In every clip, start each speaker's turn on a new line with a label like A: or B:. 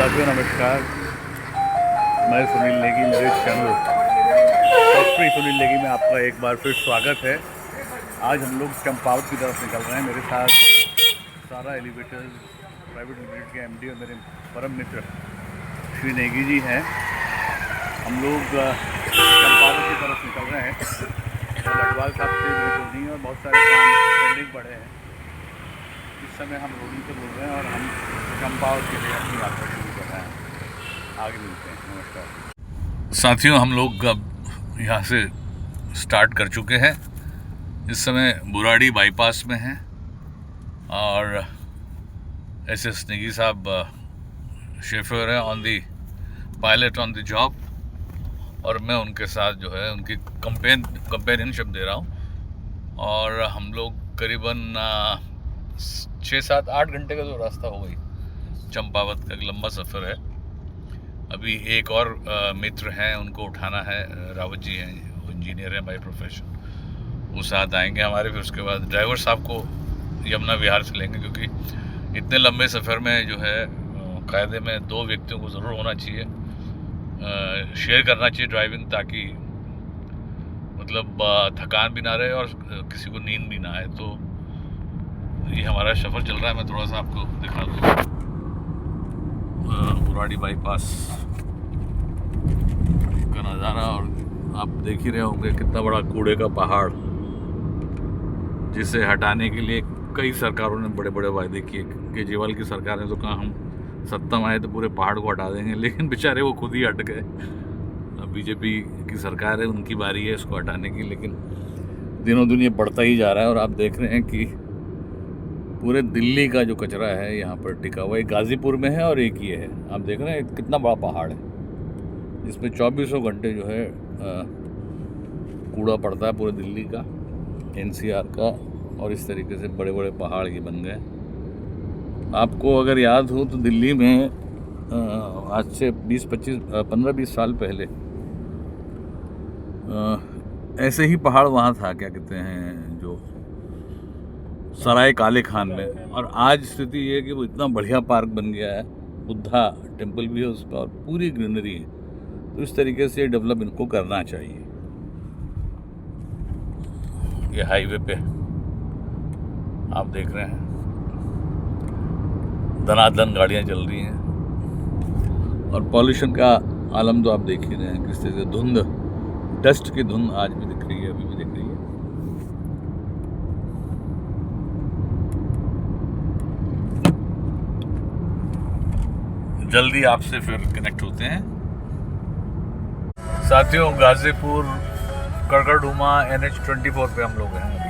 A: साथियों नमस्कार, मैं सुनील नेगी, मेरे चैनल फैक्ट्री सुनील नेगी में आपका एक बार फिर स्वागत है। आज हम लोग चंपावत की तरफ निकल रहे हैं। मेरे साथ सारा एलिवेटर्स प्राइवेट लिमिटेड के एमडी और मेरे परम मित्र श्री नेगी जी हैं। हम लोग चंपावत की तरफ निकल रहे हैं। लटवाल साहब से भेंट होनी है और बहुत सारे काम पेंडिंग पड़े हैं। इस समय हम रोडिंग से बोल रहे हैं और हम चंपावत के लिए अपनी यात्रा शुरू कर रहे हैं। आगे मिलते हैं। नमस्कार साथियों, हम लोग अब यहाँ से स्टार्ट कर चुके हैं। इस समय बुराड़ी बाईपास में हैं और एसएस नेगी साहब शेफर हैं on the pilot on the job, और मैं उनके साथ जो है उनकी कंपेनियनशिप दे रहा हूँ। और हम लोग करीबन 6-7-8 घंटे का जो रास्ता हो गई। चंपावत का एक लंबा सफ़र है। अभी एक और मित्र हैं, उनको उठाना है। रावत जी हैं, वो इंजीनियर हैं बाय प्रोफेशन, वो साथ आएंगे हमारे। फिर उसके बाद ड्राइवर साहब को यमुना विहार से लेंगे, क्योंकि इतने लंबे सफ़र में जो है कायदे में 2 व्यक्तियों को ज़रूर होना चाहिए, शेयर करना चाहिए ड्राइविंग, ताकि मतलब थकान भी ना रहे और किसी को नींद भी ना आए। तो ये हमारा सफ़र चल रहा है। मैं थोड़ा सा आपको दिखा दूँ बुराड़ी बाईपास का नज़ारा, और आप देख ही रहे होंगे कितना बड़ा कूड़े का पहाड़, जिसे हटाने के लिए कई सरकारों ने बड़े बड़े वायदे किए। केजरीवाल की सरकार ने तो कहा हम सत्ता में आए तो पूरे पहाड़ को हटा देंगे, लेकिन बेचारे वो खुद ही हट गए। बीजेपी की सरकार है, उनकी बारी है इसको हटाने की, लेकिन दिनों दिन ये बढ़ता ही जा रहा है। और आप देख रहे हैं कि पूरे दिल्ली का जो कचरा है यहाँ पर टिका हुआ, एक गाज़ीपुर में है और एक ये है। आप देख रहे हैं कितना बड़ा पहाड़ है, जिसमें 2400 घंटे जो है कूड़ा पड़ता है पूरे दिल्ली का, एनसीआर का। और इस तरीके से बड़े बड़े पहाड़ ये बन गए। आपको अगर याद हो तो दिल्ली में आज से 15-20 साल पहले ऐसे ही पहाड़ वहाँ था, क्या कहते हैं, जो सराय काले खान में। और आज स्थिति ये है कि वो इतना बढ़िया पार्क बन गया है, बुद्धा टेम्पल भी है उस पर और पूरी ग्रीनरी है। तो इस तरीके से डेवलप इनको करना चाहिए। ये हाईवे पे आप देख रहे हैं धनाधन गाड़ियाँ चल रही हैं, और पॉल्यूशन का आलम तो आप देख ही रहे हैं। किस तरह से धुंध, डस्ट की धुंध आज भी दिख रही है, अभी भी दिख रही है। जल्दी आपसे फिर कनेक्ट होते हैं साथियों। गाजीपुर करकरडूमा NH-24 पे हम लोग हैं अभी।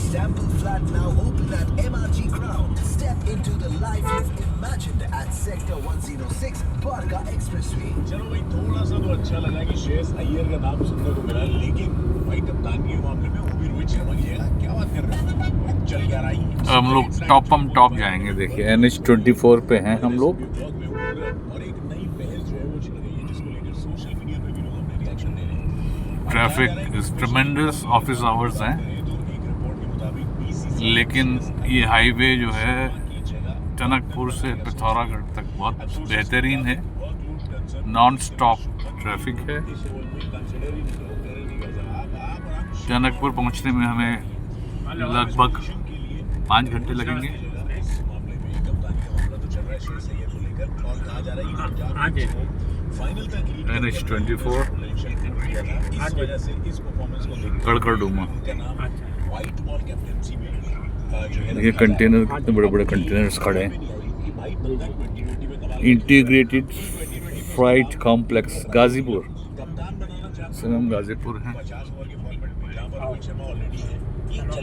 B: Sample flat now open at MRG Ground. Step into the life you've imagined at Sector 106, Barka Expressway.
C: चलो भाई, थोड़ा सा तो अच्छा लगा कि श्रेयस अय्यर का नाम सुनने को मिला, लेकिन भाई कप्तान के मामले में वो भी रोहित शर्मा की है। क्या बात कर रहे हैं, चल क्या रहा है।
A: हम लोग टॉप जाएंगे। देखिए NH-24 पे हैं हम लोग।
C: और एक नई पहल जो है वो चल रही है, जिसको लेकर सोशल मीडिया पे भी लोग अपने रिएक्शन दे रहे हैं।
A: ट्रैफिक इज ट्रेमेंडस, ऑफिस आवर्स हैं, लेकिन ये हाईवे जो है टनकपुर से पिथौरागढ़ तक बहुत बेहतरीन है। नॉन स्टॉप ट्रैफिक है। टनकपुर पहुंचने में हमें लगभग 5 घंटे लगेंगे। NH-24 करकरडूमा। देखिए कंटेनर, कितने बड़े बड़े कंटेनर्स खड़े हैं। इंटीग्रेटेड फ्राइट कॉम्प्लेक्स गाजीपुर, हम गाजीपुर हैं।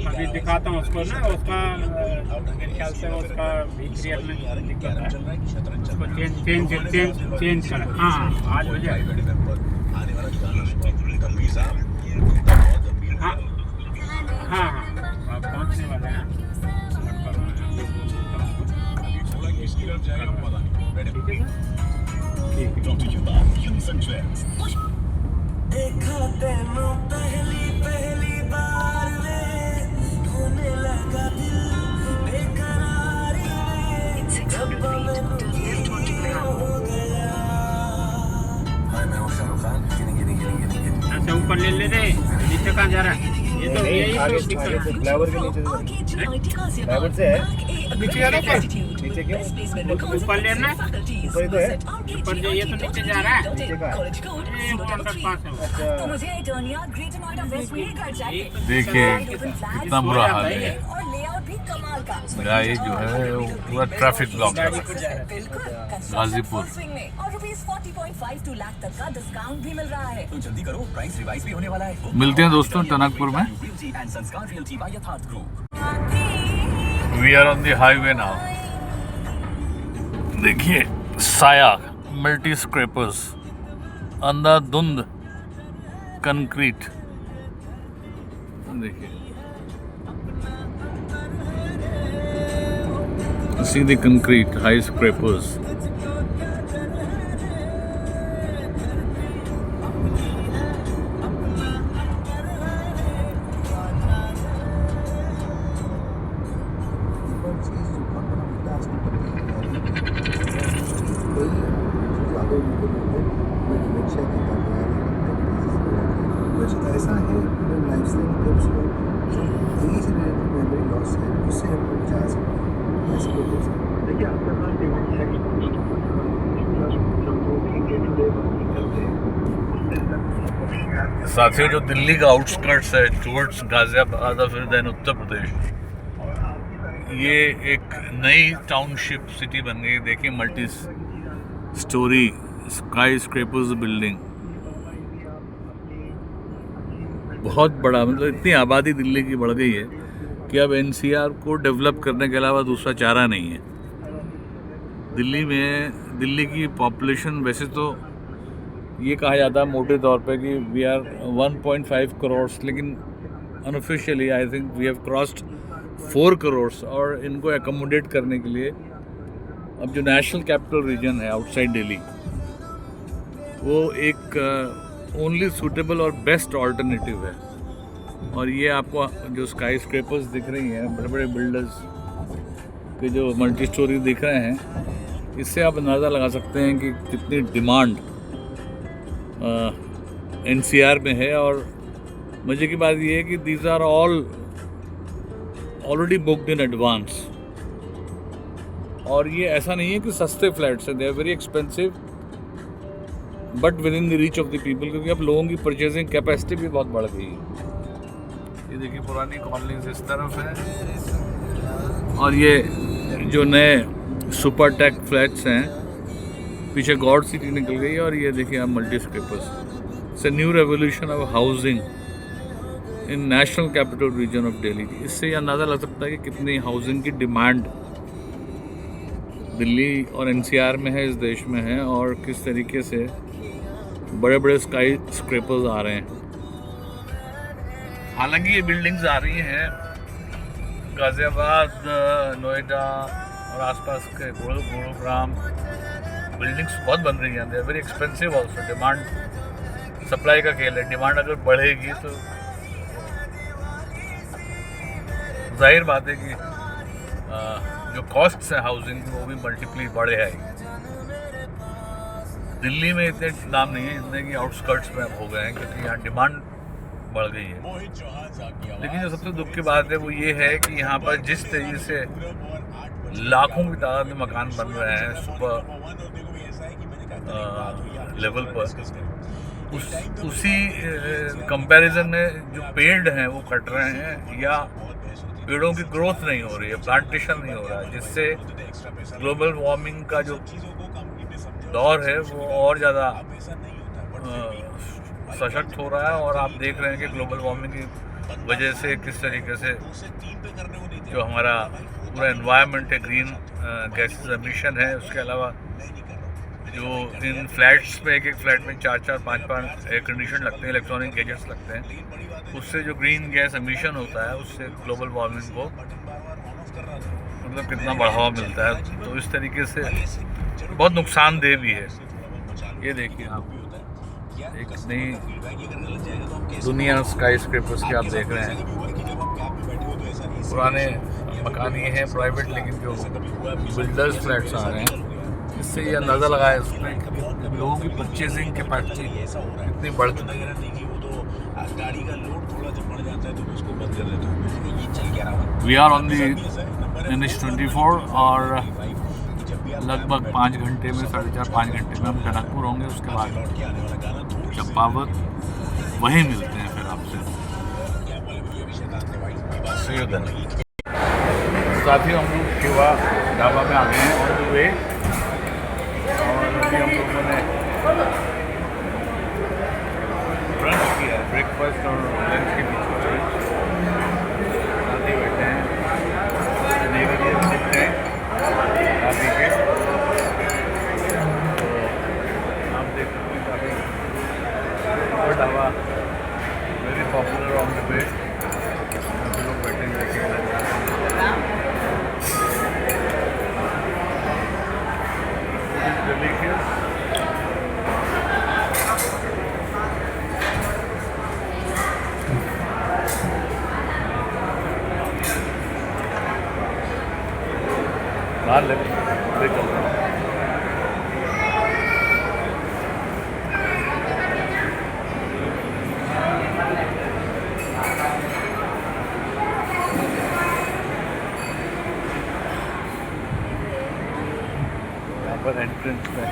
D: अभी दिखाता हूँ उसको ना, उसका मेरे ख्याल से उसका V3 में दिक्कत है, उसको चेंज कर। हाँ आज हो जाएगा। हाँ हाँ हाँ पहुँचने वाले हैं।
C: जाएगा पता नहीं। बैठे
D: ठीक है सर, ठीक है।
C: डॉक्टर युवा यूनिसन ट्रेंड्स
E: देखा तेनू पहली पहली बार वे होने लगा दिल बेकरार वे जब मैनू हो गया।
B: हाय, मैं हूँ शाहरुख खान।
D: ऐसे ऊपर ले ले रे, नीचे कहाँ जा रहा है? ये तो यही तो दिक्कत है।
A: फ्लावर के नीचे फ्लावर से है नीचे जा रहा है नीचे क्यों
D: ऊपर लेना है,
A: ऊपर ही तो है
D: ऊपर जो ये तो नीचे जा रहा है।
A: नीचे का है।
D: ये 105 है।
F: तो मुझे एटर्निया ग्रेटर नोएडा वेस्ट में ही घर चाहिए।
A: देखिए कितना बुरा हाल है।
F: और लेआउट भी कमाल का।
A: मेरा ये जो है वो पूरा ट्रैफिक ब्लॉक कर रखा है।
F: बिल्कुल
A: गाजीपुर।
F: स्विंग में और ₹40.52 लाख तक का डिस्काउंट भी मिल रहा है।
B: तो जल्दी करो, प्राइस रिवाइज भी होने वाला है।
A: मिलते हैं दोस्तों टनकपुर में।
B: Realty and Sanskar Realty by Yatharth Group.
A: We are on the highway now. देखिए साया मल्टी स्क्रैपर्स अंधाधुंध कंक्रीट। देखिए सीधी कंक्रीट हाई स्क्रैपर्स।
G: ऐसा है लाइफस्टाइल टिप्स में जो एज रिलेटेड मेमोरी लॉस है उससे हम लोग बचा सकते हैं। ऐसे लोगों से देखिए आपका नाम देखिए
A: साथियों जो दिल्ली का आउटस्कर्ट्स है टुवर्ड्स गाजियाबाद और फिर देन उत्तर प्रदेश, ये एक नई टाउनशिप सिटी बन गई। देखिए multi storey sky scrapers building, बहुत बड़ा, मतलब इतनी आबादी दिल्ली की बढ़ गई है कि अब एनसीआर को डेवलप करने के अलावा दूसरा चारा नहीं है। दिल्ली की पॉपुलेशन वैसे तो ये कहा जाता है मोटे तौर पे कि वी आर 1.5 करोड़, लेकिन unofficially I think we have crossed 4 crore. और इनको एकोमोडेट करने के लिए अब जो नेशनल कैपिटल रीजन है आउटसाइड दिल्ली, वो एक ओनली सूटेबल और बेस्ट ऑल्टरनेटिव है। और ये आपको जो स्काई स्क्रैपर्स दिख रही हैं, बड़े बड़े बिल्डर्स के जो मल्टी स्टोरी दिख रहे हैं, इससे आप अंदाज़ा लगा सकते हैं कि कितनी डिमांड एनसीआर में है। और मज़े की बात ये है कि these are all already booked in advance. और ये ऐसा नहीं है कि सस्ते फ्लैट्स हैं, they are very expensive but within the reach of the people, क्योंकि अब लोगों की परचेजिंग कैपेसिटी भी बहुत बढ़ गई है। ये देखिए पुरानी कॉलोनीज इस तरफ है और ये जो नए सुपर टेक फ्लैट्स हैं, पीछे गॉड सिटी निकल गई है। और ये देखिए आप multi scrapers, it's a new revolution of housing in national capital reason of Delhi. इससे ये अंदाज़ा लग सकता है कि कितनी हाउसिंग की डिमांड दिल्ली और एनसीआर में है, इस देश में है, और किस तरीके से बड़े बड़े स्काई स्क्रैपर्स आ रहे हैं। हालांकि ये बिल्डिंग्स आ रही हैं गाजियाबाद, नोएडा और आसपास के गुरुग्राम, बिल्डिंग्स बहुत बन रही हैं। They are very expensive also. Demand supply का खेल है, डिमांड अगर बढ़ेगी तो जाहिर बात है कि जो कॉस्ट्स हैं हाउसिंग की वो भी मल्टीप्ली बढ़े आएगी। दिल्ली में इतने दाम नहीं है जितने कि आउटस्कर्ट्स में अब हो गए हैं, क्योंकि यहाँ डिमांड बढ़ गई है।
C: मोहित चौहान साहब की
A: लेकिन जो सबसे दुख की बात है वो ये है कि यहाँ पर जिस तरीके से लाखों की तादाद में मकान बन रहे हैं सुपर लेवल पर, उसी कंपैरिजन में जो पेड़ हैं वो कट रहे हैं या पेड़ों की ग्रोथ नहीं हो रही है, प्लांटेशन नहीं हो रहा है, जिससे ग्लोबल वार्मिंग का जो दौर है वो और ज़्यादा सशक्त हो रहा है। और आप देख रहे हैं कि ग्लोबल वार्मिंग की वजह से किस तरीके से जो हमारा पूरा एनवायरनमेंट है, ग्रीन गैसेस एमिशन है, उसके अलावा जो इन फ्लैट्स में एक फ्लैट में 4-4, 5-5 एयर कंडीशन लगते हैं, इलेक्ट्रॉनिक गैजेट्स लगते हैं, उससे जो ग्रीन गैस एमिशन होता है उससे ग्लोबल वार्मिंग को मतलब कितना बढ़ावा मिलता है। तो इस तरीके से बहुत नुकसानदेह भी है। ये देखिए आप एक नई दुनिया स्काई स्क्रेपर्स की आप देख रहे हैं। पुराने मकान ये हैं प्राइवेट, लेकिन जो बिल्डर्स फ्लैट्स आ रहे हैं, इससे ये अंदाज़ा लगाया इसमें कि लोगों की परचेजिंग कैपेसिटी इतनी बढ़ चुकी है। We are on the NH24 और लगभग 5 घंटे में 4.5-5 घंटे में हम टनकपुर होंगे। उसके बाद चंपावत, वहीं मिलते हैं फिर आपसे। साथियों, हम लोग शिवा ढाबा में आ गए हैं ऑन द वे, और अभी हम लोगों ने ब्रंच किया, ब्रेकफास्ट और लंच के बीच में ब्रंच साथ ही बैठे हैं। नई बजे दिखते हैं काफ़ी के, तो आप देख सकते हैं काफ़ी और dhaba very popular on the way. लोग बैठे हैं देखिए। Delicious. बाहर ले चल रहा हूँ। पर एंट्रेंस में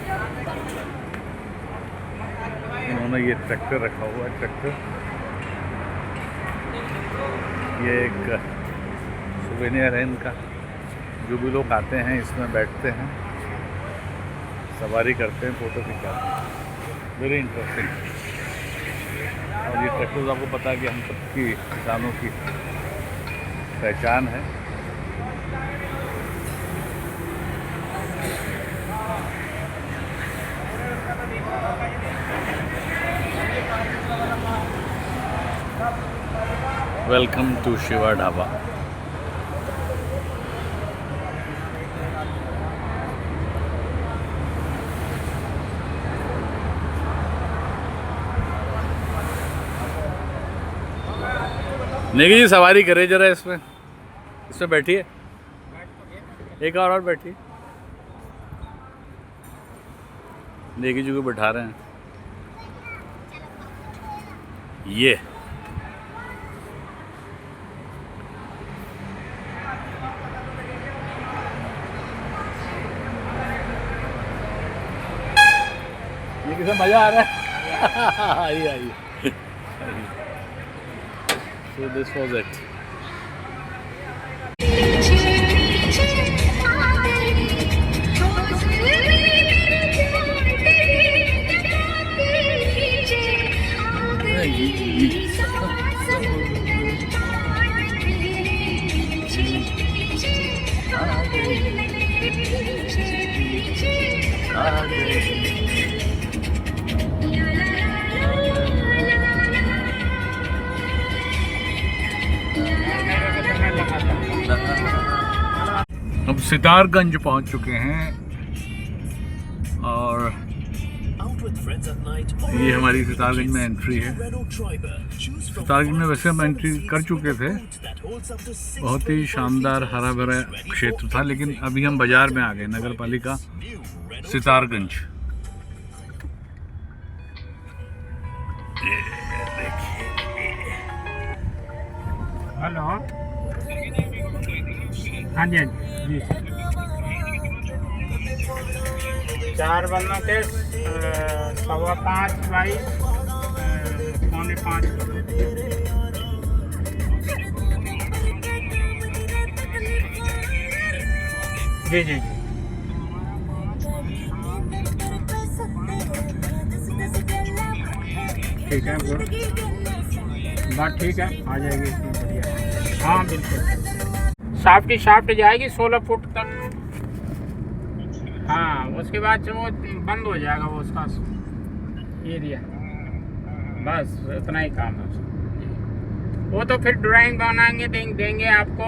A: इन्होंने ये ट्रैक्टर रखा हुआ है। ट्रैक्टर ये एक सुवेनियर है इनका। जो भी लोग आते हैं इसमें बैठते हैं, सवारी करते हैं, फ़ोटो खिंचाते हैं। Very interesting. और ये ट्रैक्टर आपको पता है कि हम सबकी किसानों की पहचान है। Welcome to Shiva Dhaba. नेगी जी सवारी करे जरा इसमें बैठिए। एक और बैठिए। नेगी जी को बैठा रहे हैं। ये किसे मजा आ रहा है। आइए। So this was it. अब सितारगंज पहुंच चुके हैं और ये हमारी सितारगंज में एंट्री है। सितारगंज में वैसे हम एंट्री कर चुके थे। बहुत ही शानदार हरा भरा क्षेत्र था, लेकिन अभी हम बाजार में आ गए। नगर पालिका सितारगंज।
D: हेलो, हाँ जी जी। 4 बंदों के 5.25 बाई 4.5। जी जी जी। ठीक है, गुड बात। ठीक है, आ जाएगी इसमें बढ़िया। हाँ बिल्कुल, शाफ्ट जाएगी 16 फुट तक। हाँ, उसके बाद जो वो बंद हो जाएगा वो उसका एरिया। बस इतना ही काम है। वो तो फिर ड्राइंग बनाएंगे, देंगे आपको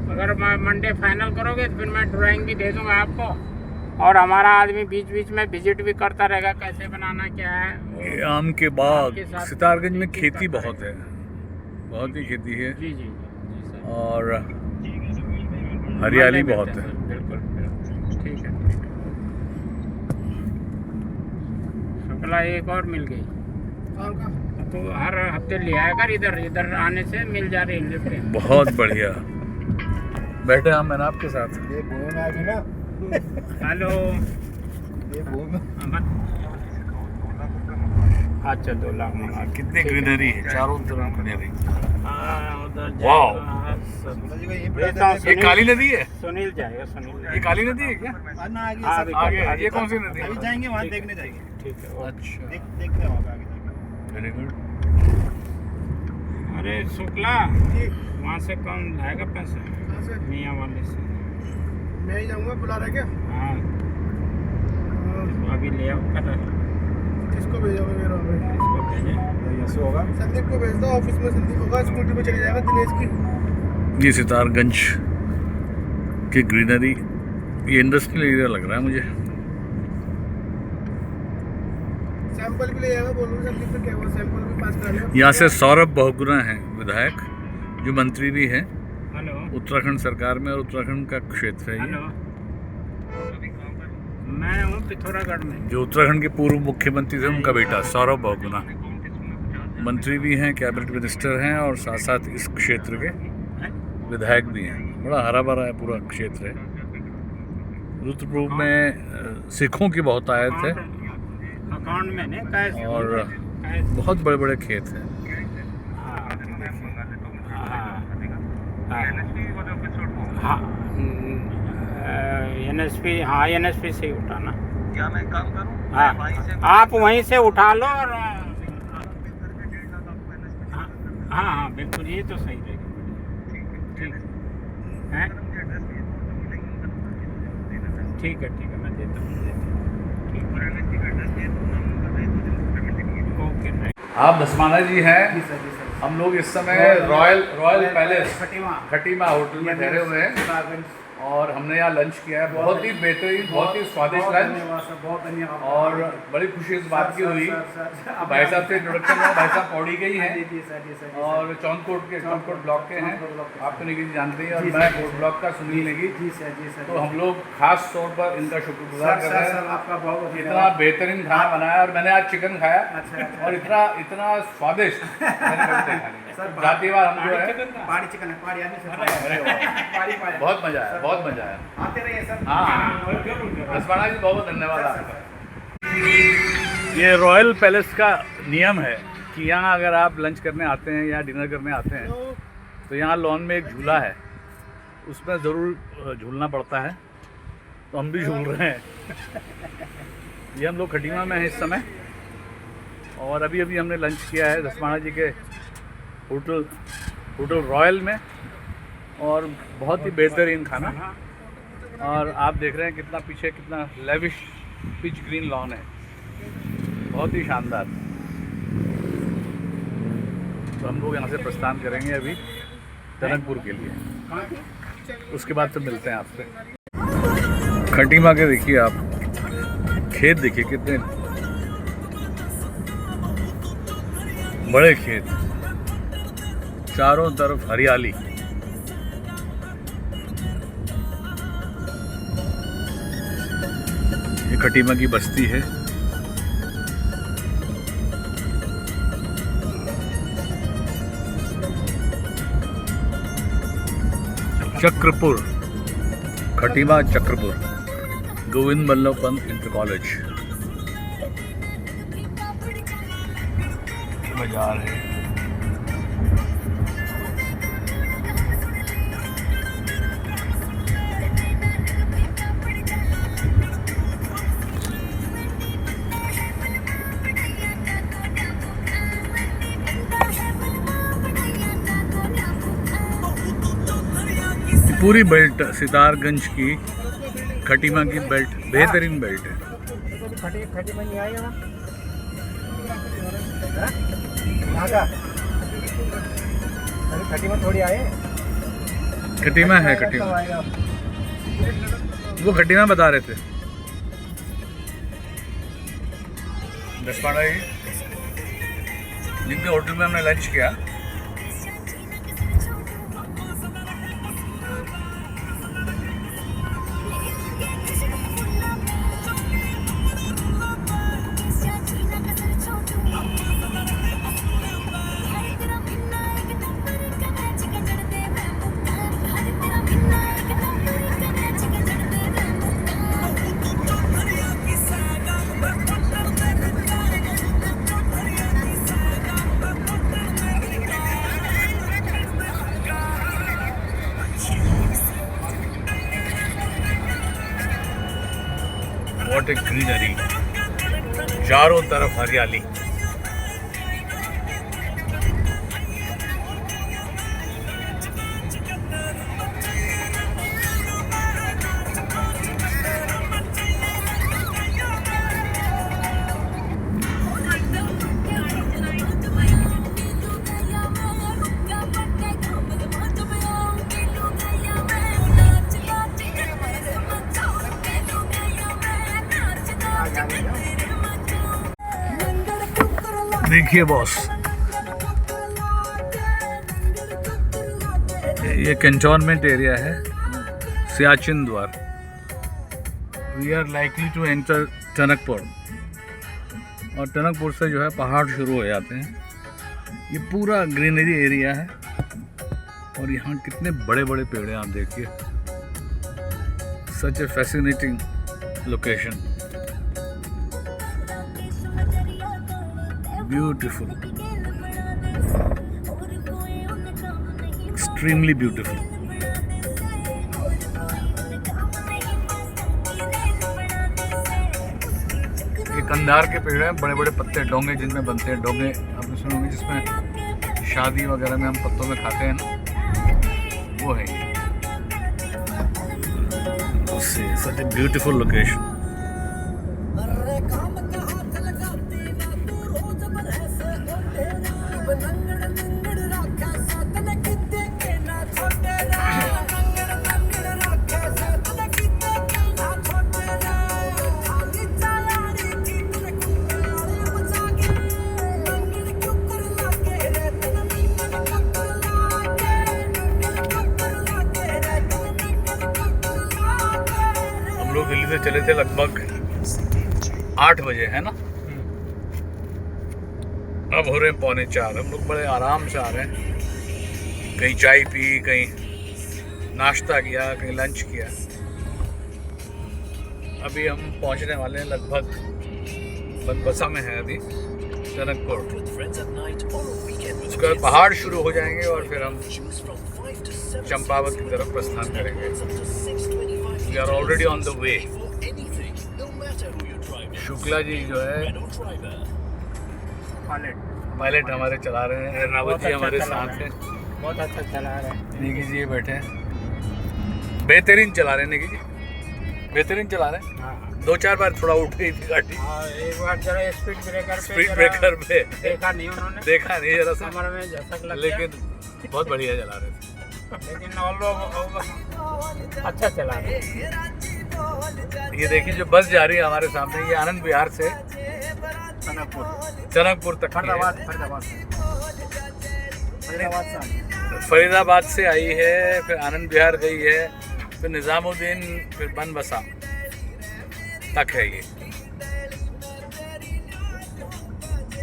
D: अगर मंडे फाइनल करोगे तो फिर मैं ड्राइंग भी दे दूंगा आपको, और हमारा आदमी बीच बीच में विजिट भी करता रहेगा कैसे बनाना क्या है।
A: ये आम के बाग,
D: के साथ
A: सितारगंज में
D: खेती
A: खेती
D: करता
A: बहुत है, बहुत ही खेती है
D: जी जी जी सर।
A: और हरियाली
D: मंडे
A: बहुत
D: मिलते
A: है।
D: हैं सर, बिल्कुल बिल्कुल। ठीक है ठीक है। शुक्ला एक और मिल गई, तो हर हफ्ते ले आया कर, इधर इधर आने से मिल जा रही है लिफ्ट।
A: बहुत बढ़िया। बैठे हम मैंने आपके साथ।
G: ये बोए में आ गई ना,
D: हेलो
G: ये बोए में
D: अच्छा 2 लाख मंगा
A: कितनी ग्रीनरी है, चारों तरफ ग्रीनरी।
D: उधर
A: वाओ।
G: जी का ये
D: भेजता हूँ,
A: ये काली नदी है,
D: सुनील जाएगा, सुनील
A: ये काली नदी है क्या?
G: आना आगे
D: हाँ,
G: सब
A: आगे ये कौन सी नदी
G: अभी
A: है?
G: जाएंगे वहाँ देखने जाएंगे,
D: ठीक है ओके।
A: अच्छा,
G: देखने वहाँ पे आगे जाएंगे।
A: Very good.
D: अरे शुक्ला वहाँ से कौन लाएगा पैसे? मियाँ वाले से।
G: मैं ही जाऊँगा, बुला रहा क्या?
D: हाँ तो अभी ले आओ कलर,
G: किसको भेजोगे मेरा भाई?
D: इसको भेजे।
G: यहाँ से होगा, संदीप को भेज दो, ऑफिस में संदीप होगा, स्कूटी पे चले जाएगा दिनेश की।
A: ये सितारगंज की ग्रीनरी, ये इंडस्ट्रियल एरिया लग रहा है मुझे।
G: सैंपल भी ले जाएगा, बोल रहा हूँ संदीप को, क्या वो सैंपल भी पास कर लिया।
A: यहाँ से सौरभ बहुगुणा हैं विधायक, जो मंत्री भी हैं
D: हेलो
A: उत्तराखंड सरकार में, और उत्तराखंड का क्षेत्र है
D: हेलो,
A: ये।
D: मैं हूँ पिथौरागढ़ में।
A: जो उत्तराखंड के पूर्व मुख्यमंत्री थे उनका बेटा सौरभ बहुगुणा मंत्री भी हैं, कैबिनेट मिनिस्टर हैं, और साथ साथ इस क्षेत्र के विधायक भी हैं। बड़ा हरा भरा है पूरा क्षेत्र है। रुद्रप्रयाग में सिखों की बहुत आयत है
D: अकाउंट में नहीं कैश,
A: और
D: कैश।
A: बहुत बड़े बड़े खेत हैं।
D: हाँ NSP, हाँ NSP से ही उठाना।
H: क्या मैं काम करूं?
D: हाँ
H: वहीं से
D: आप वहीं से उठा लो, और हाँ हाँ बिल्कुल, ये तो सही रहेगा। ठीक है, ठीक है मैं देता हूँ। ओके।
A: आप धस्माना जी हैं, हम लोग इस समय रॉयल पैलेस खटीमा होटल में ठहरे हुए हैं, और हमने यहाँ लंच किया है। बहुत ही बेहतरीन, बहुत ही स्वादिष्ट लंच,
G: बहुत धन्यवाद।
A: और बड़ी खुशी इस बात की हुई कि भाई साहब से इंट्रोडक्शन हुआ। भाई साहब पौड़ी के ही हैं और चौनकोट ब्लॉक के हैं, आप तो निकी जी जानते हैं, और मैं कोट ब्लॉक का सुनील नेगी।
G: जी सर जी सर।
A: तो हम लोग खास तौर पर इनका शुक्रगुजार कर रहे हैं।
G: आपका बहुत
A: इतना बेहतरीन खाना बनाया, और मैंने आज चिकन खाया,
G: अच्छा।
A: और इतना स्वादिष्ट मैंने कभी देखा नहीं है। जातीवार हम जो है,
G: पहाड़ी चिकन है, पहाड़ी आदमी से
A: अरे वाह, बहुत मजा आया, बहुत मजा आया।
G: आते रहिए सर।
A: हाँ धस्माना जी, बहुत धन्यवाद आपका। ये रॉयल पैलेस का नियम है कि यहाँ अगर आप लंच करने आते हैं या डिनर करने आते हैं, तो यहाँ लॉन में एक झूला है, उसमें ज़रूर झूलना पड़ता है। तो हम भी झूल रहे हैं। ये हम लोग खटीमा में हैं इस समय, और अभी हमने लंच किया है धस्माना जी के होटल रॉयल में, और बहुत ही बेहतरीन खाना। और आप देख रहे हैं कितना पीछे कितना लेविश पिच ग्रीन लॉन है, बहुत ही शानदार। तो हम लोग यहाँ से प्रस्थान करेंगे अभी टनकपुर के लिए, उसके बाद फिर मिलते हैं आपसे। खटीमा के देखिए आप, खेत देखिए कितने बड़े खेत, चारों तरफ हरियाली। ये खटीमा की बस्ती है। चक्रपुर, खटीमा चक्रपुर, गोविंद बल्लभ पंत इंटर कॉलेज बाजार है। पूरी बेल्ट सितारगंज की खटीमा की बेल्ट बेहतरीन बेल्ट है।
G: खटी में नहीं आएगा यहाँ का, अरे खटी में थोड़ी आए।
A: खटीमा है, खटीमा। वो खटीमा बता रहे थे। दसपाड़ा ही जिनके होटल में हमने लंच किया, व्हाट ए ग्रीनरी, चारों तरफ हरियाली। देखिए बॉस, ये कैंटोनमेंट एरिया है, Siachen Dwar. We are likely to enter Tanakpur, और टनकपुर से जो है पहाड़ शुरू हो जाते हैं। ये पूरा ग्रीनरी एरिया है, और यहाँ कितने बड़े बड़े पेड़ हैं, आप देखिए। Such a fascinating location, beautiful, extremely beautiful. ये कंधार के पेड़ हैं, बड़े बड़े पत्ते, डोंगे जिनमें बनते हैं। डोंगे आपने सुने होंगे, जिसमें शादी वगैरह में हम पत्तों में खाते हैं ना, वो है ये। सच ए ब्यूटीफुल लोकेशन। दिल्ली से चले थे लगभग 8 बजे, है ना। अब हो रहे हैं 3:45। हम लोग बड़े आराम से आ रहे हैं, कहीं चाय पी, कहीं नाश्ता किया, कहीं लंच किया। अभी हम पहुंचने वाले हैं लगभग, बनबसा में है अभी टनकपुर। उसके बाद पहाड़ शुरू हो जाएंगे और फिर हम चंपावत की तरफ प्रस्थान करेंगे। We are already on the way. Shukla ji जो है पायलट हमारे चला रहे हैं, रावत जी हमारे साथ हैं,
D: बहुत अच्छा चला रहे हैं।
A: निकी जी ये बैठे हैं, बेहतरीन चला रहे हैं। निकी जी बेहतरीन चला रहे हैं।
D: हाँ,
A: 2-4 बार थोड़ा उठ गई थी गाड़ी,
D: एक बार जरा स्पीड
A: ब्रेकर पे
D: देखा नहीं उन्होंने,
A: देखा नहीं जरा सा,
D: कमर में झटक लग गया।
A: लेकिन बहुत बढ़िया चला रहे थे।
D: लेकिन और लोग अच्छा चला रहे हैं।
A: ये देखिए जो बस जा रही है हमारे सामने, ये आनंद विहार से टनकपुर तक की है। फरीदाबाद से आई है, फिर आनंद विहार गई है, फिर निज़ामुद्दीन, फिर बनबसा तक है। ये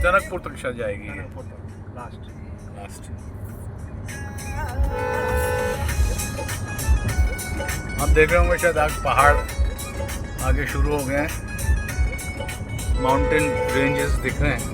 A: टनकपुर तक चल जाएगी ये लास्ट। आप देख रहे होंगे शायद आज पहाड़ आगे शुरू हो गए हैं, माउंटेन रेंजेस दिख रहे हैं।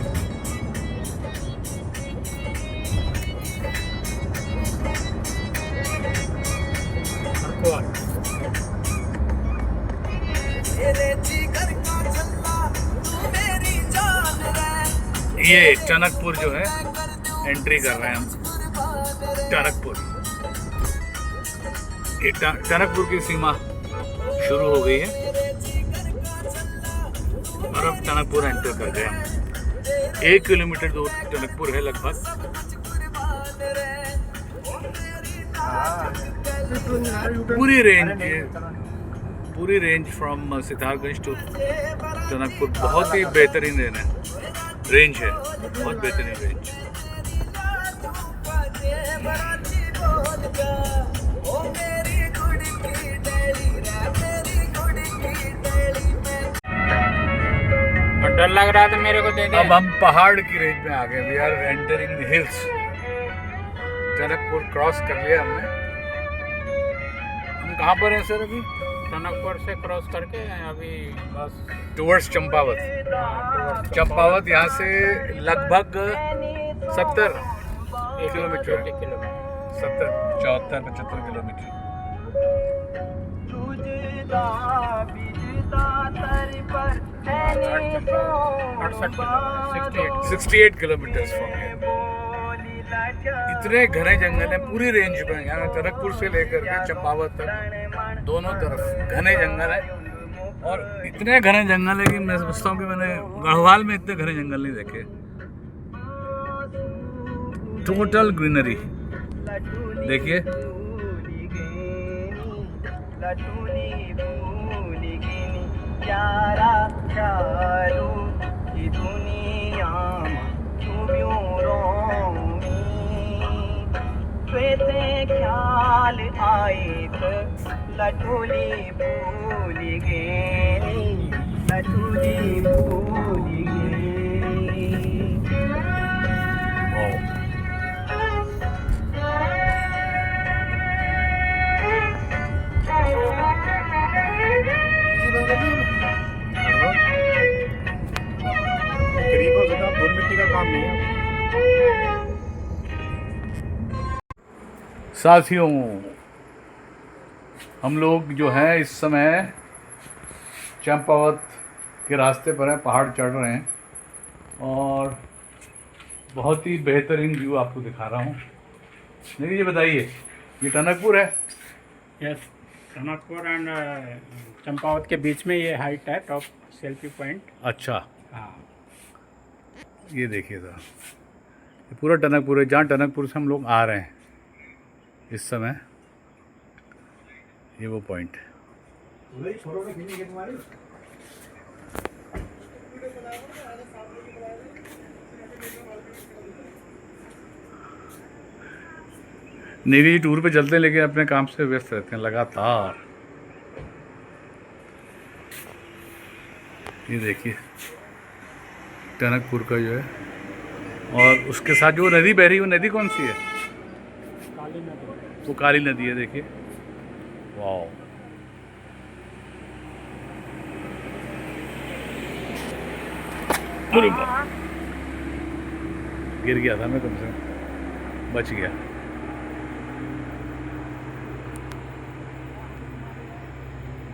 A: ये टनकपुर जो है एंट्री कर रहे हैं हम, टनकपुर। ये टनकपुर की सीमा शुरू हो गई है और अब टनकपुर एंटर कर गए हम। 1 किलोमीटर दूर टनकपुर है लगभग। पूरी range from Sitarganj to Tanakpur बहुत ही बेहतरीन रेंज है, बहुत बेहतरीन रेंज।
D: और डर लग रहा था मेरे को, दे दे।
A: अब हम पहाड़ की रेंज में आ गए। We are entering the hills. Tanakpur cross कर लिया हमने। हम कहाँ पर हैं सर अभी?
D: टनकपुर से क्रॉस करके अभी बस
A: टुवर्ड्स चंपावत। चंपावत यहाँ से लगभग 70 kilometre, 74-75 kilometre. 68 kilometres from here. इतने घने जंगल हैं पूरी रेंज में, यहाँ टनकपुर से लेकर के चंपावत तक दोनों तरफ घने जंगल है। और इतने घने जंगल है कि मैं समझता हूँ कि मैंने गढ़वाल में इतने घने जंगल नहीं देखे। टोटल ग्रीनरी देखिए।
E: ख्याल आए तो लटोली भूल गए, लटोली भूल
C: गरीब हो सकता, धूल मिट्टी का काम नहीं है।
A: साथियों, हम लोग जो है इस समय चंपावत के रास्ते पर हैं, पहाड़ चढ़ रहे हैं और बहुत ही बेहतरीन व्यू आपको दिखा रहा हूँ। नहीं ये बताइए, ये टनकपुर है?
D: यस, टनकपुर एंड चंपावत के बीच में ये हाइट है, टॉप सेल्फी पॉइंट।
A: अच्छा,
D: हाँ,
A: ये देखिए सर, ये पूरा टनकपुर है, जहाँ टनकपुर से हम लोग आ रहे हैं इस समय। ये वो पॉइंट है। नेवी टूर पे चलते हैं लेकिन अपने काम से व्यस्त रहते हैं लगातार। ये देखिए टनकपुर का जो है, और उसके साथ जो नदी बह रही है वो नदी कौन सी है?
D: काली नदी।
A: वो काली नदी है, देखिए। वाह, गिर गया था मैं, कम से कम बच गया।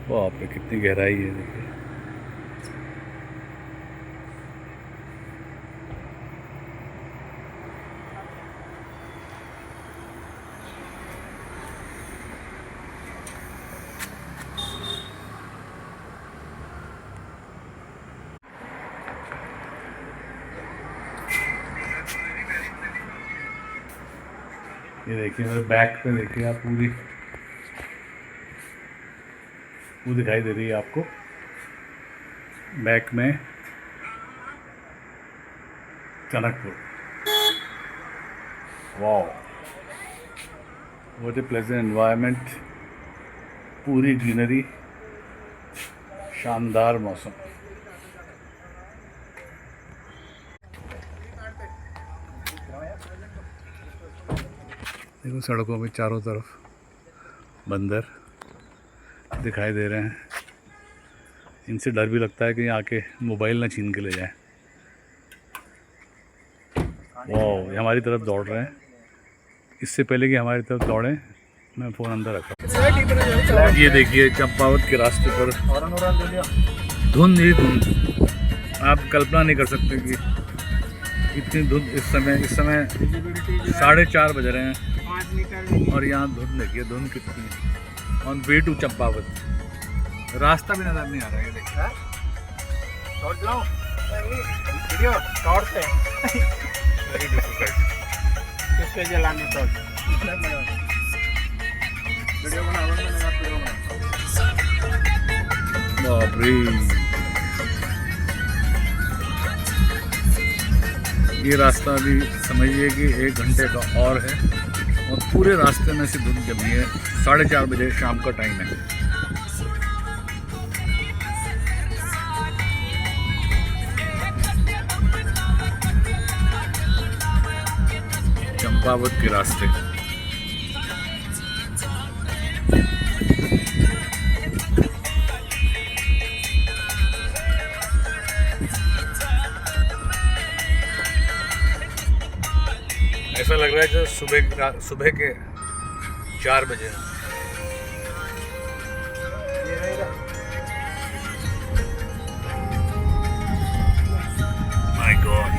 A: वाह पे कितनी गहराई है, देखिए। ये देखिए मेरे बैक पे देखिए आप, पूरी वो दिखाई दे रही है आपको बैक में Tanakpur. Wow, what A pleasant environment, पूरी ग्रीनरी, शानदार मौसम। देखो सड़कों में चारों तरफ बंदर दिखाई दे रहे हैं। इनसे डर भी लगता है कि आके मोबाइल ना छीन के ले जाए। वाह, ये हमारी तरफ दौड़ रहे हैं। इससे पहले कि हमारी तरफ दौड़े मैं फ़ोन अंदर रखा। ये देखिए चंपावत के रास्ते पर धुंध ही धुंध, आप कल्पना नहीं कर सकते कि इतनी धुंध। इस समय 4:30 बज रहे हैं
D: 5 मीटर
A: और यहाँ धुंध देखिए, धुंध कितनी है। ऑन वे टू चंपावत, रास्ता भी नजर नहीं आ रहा है। देखिए
D: टॉर्च लाओ, वीडियो टॉर्च है।
A: Very difficult.
D: किस पे जलाने टॉर्च?
A: बाप रे, ये रास्ता अभी समझिए कि 1 घंटे का और है और पूरे रास्ते में से धुंध जमी है। 4:30 बजे शाम का टाइम है। चंपावत के रास्ते ऐसा लग रहा है जो सुबह के 4 बजे हैं। माय गॉड,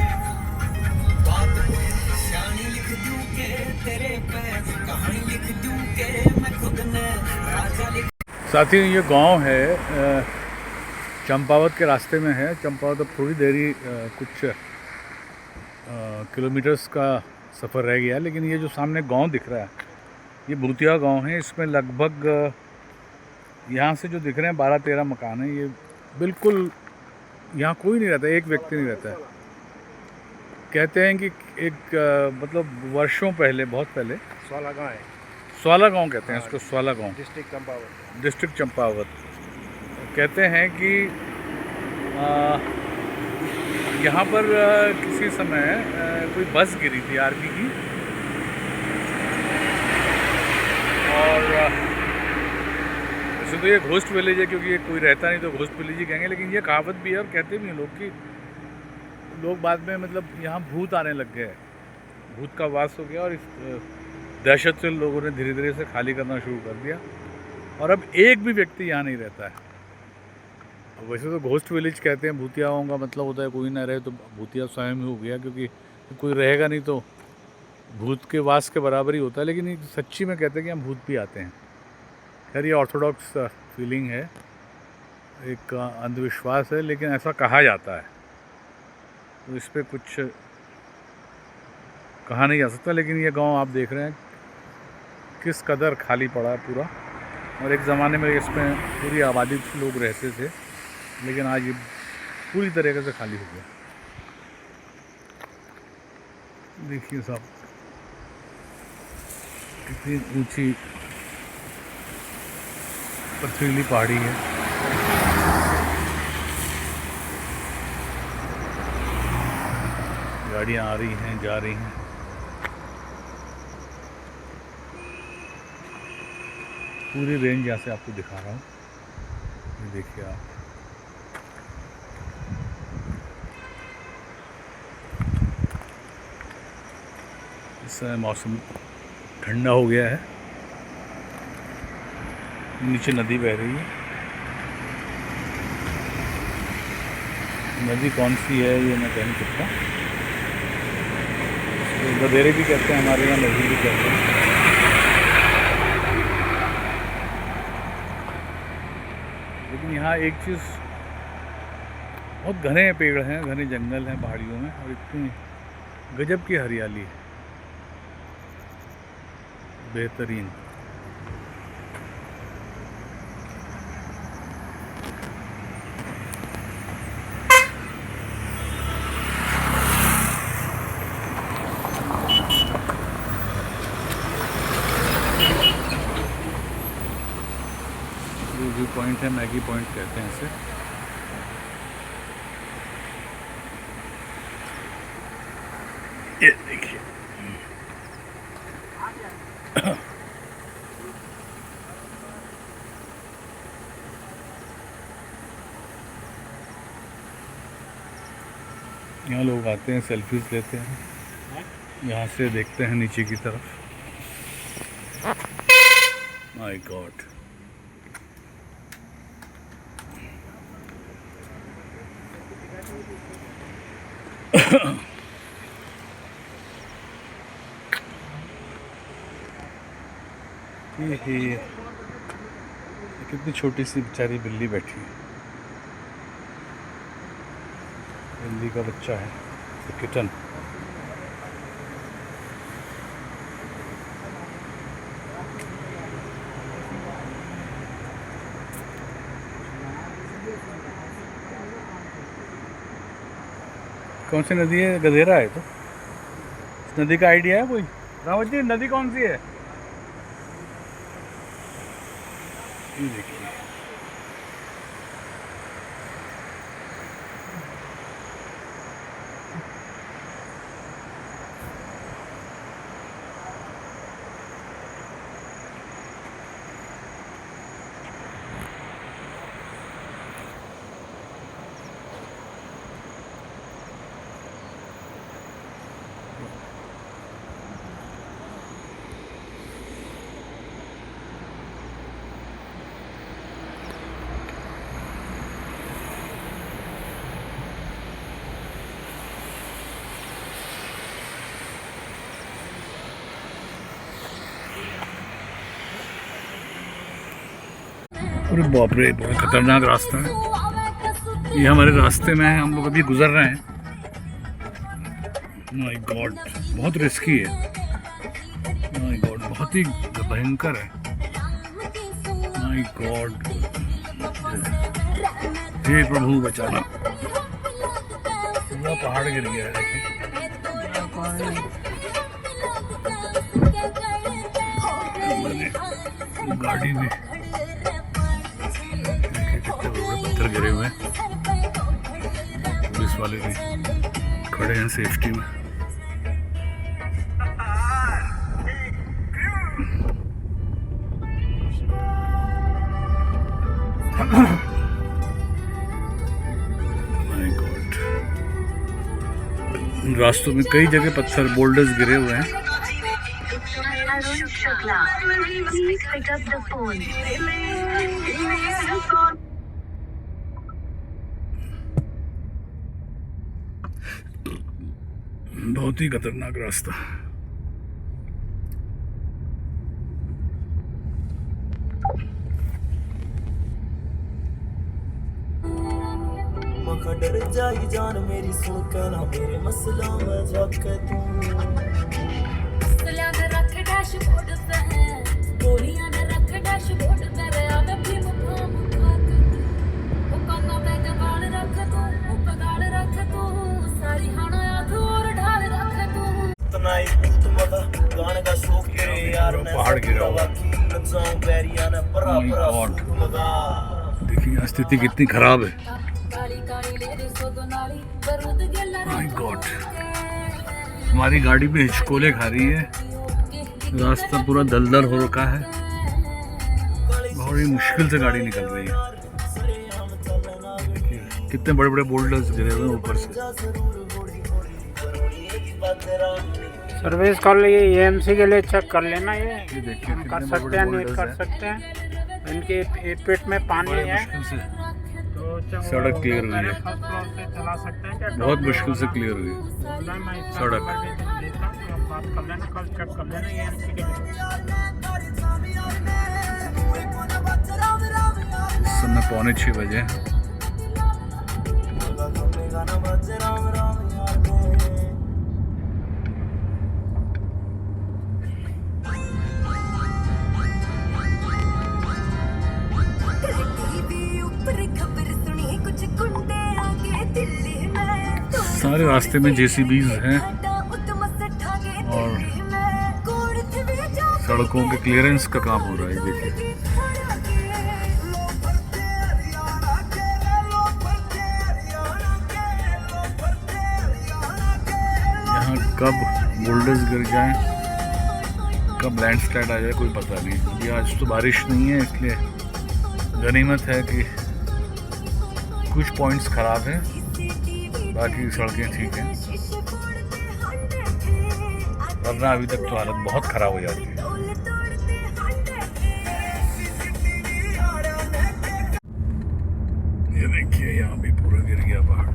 A: साथियों ये गांव है चंपावत के रास्ते में है। चंपावत अब थोड़ी देरी कुछ किलोमीटर्स का सफ़र रह गया, लेकिन ये जो सामने गांव दिख रहा है ये भूतिया गांव है। इसमें लगभग यहाँ से जो दिख रहे हैं 12-13 मकान हैं। ये बिल्कुल यहाँ कोई नहीं रहता, एक व्यक्ति नहीं रहता है। कहते हैं कि एक मतलब वर्षों पहले, बहुत पहले, स्वाला गांव कहते हैं इसको, स्वाला गांव, डिस्ट्रिक्ट चंपावत। कहते हैं कि यहाँ पर किसी समय कोई बस गिरी थी आर्मी की और वैसे तो ये घोस्ट विलेज है क्योंकि ये कोई रहता नहीं तो घोस्ट विलेज ही कहेंगे, लेकिन ये कहावत भी है और कहते भी हैं लोग कि लोग बाद में मतलब यहाँ भूत आने लग गए, भूत का वास हो गया और इस दहशत से लोगों ने धीरे धीरे से खाली करना शुरू कर दिया और अब एक भी व्यक्ति यहाँ नहीं रहता है। वैसे तो घोस्ट विलेज कहते हैं, भूतियाओं का मतलब होता है कोई ना रहे तो भूतिया स्वयं ही हो गया, क्योंकि कोई रहेगा नहीं तो भूत के वास के बराबर ही होता है। लेकिन ये सच्ची में कहते हैं कि यहाँ भूत भी आते हैं। खैर ये ऑर्थोडॉक्स फीलिंग है, एक अंधविश्वास है, लेकिन ऐसा कहा जाता है तो इस पर कुछ कहा नहीं जा सकता। लेकिन ये गांव आप देख रहे हैं किस कदर खाली पड़ा है पूरा, और एक ज़माने में इसमें पूरी आबादी लोग रहते थे, लेकिन आज ये पूरी तरीके से खाली हो गया। देखिए साहब कितनी ऊंची पथरीली पहाड़ी है। गाड़ियाँ आ रही हैं, जा रही हैं। पूरी रेंज यहाँ से आपको दिखा रहा हूँ, ये देखिए आप। इस समय मौसम ठंडा हो गया है, नीचे नदी बह रही है। नदी कौन सी है ये मैं कह नहीं सकता, तो गदेरे भी कहते हैं, हमारे यहाँ नदी भी कहते हैं। लेकिन यहाँ एक चीज़, बहुत घने पेड़ हैं, घने जंगल हैं पहाड़ियों में, और इतनी गजब की हरियाली है, बेहतरीन। ये व्यू पॉइंट है, मैगी पॉइंट कहते हैं इसे। ये देखिए यहाँ लोग आते हैं, सेल्फीज लेते हैं, यहाँ से देखते हैं नीचे की तरफ। माय गॉड, ये कितनी छोटी सी बेचारी बिल्ली बैठी है, बिल्ली का बच्चा है, किटन। कौन सी नदी है? गधेरा है तो। नदी का आइडिया है कोई? रावत जी नदी कौन सी है? ये देखिए अरे बाप रे, बहुत खतरनाक रास्ता है ये। हमारे रास्ते में है, हम लोग अभी गुजर रहे हैं। माय गॉड, बहुत रिस्की है। माय गॉड, बहुत ही भयंकर है। माय गॉड, हे प्रभु बचाना। पूरा पहाड़ गिर गया है। देखिए गाड़ी में कितने बड़े पत्थर गिरे हुए हैं। पुलिस वाले भी खड़े हैं सेफ्टी में। माय गॉड, रास्तों में कई जगह पत्थर बोल्डर्स गिरे हुए हैं।
H: Arun Shukla, please pick up the phone.
A: बहुत ही खतरनाक रास्ता।
I: मखा डर जाई जान मेरी सुन के ना मेरे मसला में जाके तू
H: मसला में रख डैशबोर्ड पे है, गोलियां में रख डैशबोर्ड पे रे आवे भी मुखा मुखा के ओ काना पे जबान रख तू, ओ पगाड़ रख तू, सारी हाना आंख और ढाल रख तू।
I: तनाई भूत मगा गाने का शौक तेरे यार ने
A: पहाड़ गिरा हुआ।
I: नचाऊं बैरिया ने परा
A: Oh my
I: परा
A: God.
I: सूट मगा।
A: देखिए स्थिति कितनी खराब है।
H: काली काली ले दे सो दो नाली बरूद गेला
A: माय गॉड, हमारी गाड़ी पे हिचकोले खा रही है। रास्ता पूरा दलदल हो रखा है। बहुत ही मुश्किल से गाड़ी निकल रही है। देखिए कितने बड़े बड़े बोल्डर्स गिरे हुए हैं ऊपर से।
D: सर्विस कर लिए एएमसी के लिए चेक कर लेना। ये
A: देखिए
D: हम कर
A: कितने
D: सकते
A: बड़े
D: हैं,
A: बड़े
D: नहीं कर
A: बोल्डर्स हैं।
D: सकते हैं। इनके पेट में पानी
A: बड़े
D: है
A: मुश्किल से
D: तो
A: सड़क क्लियर हुई है।
D: फर्स्ट फ्लोर से चला सकते हैं क्या?
A: बहुत मुश्किल से क्लियर हुई है सड़क।
D: बात कर लेना, कल चेक कर लेना एएमसी के लिए।
A: इस समय 5:45 बजे हैं।
I: गाना बज राम राम यार दे
A: सारे रास्ते में जेसीबीज हैं और सड़कों के क्लियरेंस का काम हो रहा है। देखिए यहाँ कब बोल्डर्स गिर जाएं, कब लैंडस्लाइड आ जाए कोई पता नहीं। अभी आज तो बारिश नहीं है, इसलिए गनीमत है कि कुछ पॉइंट्स खराब हैं, बाकी सड़कें ठीक हैं। वरना अभी तक तो हालत बहुत ख़राब हो जाती है। ये देखिए यहाँ भी पूरा गिर गया पहाड़।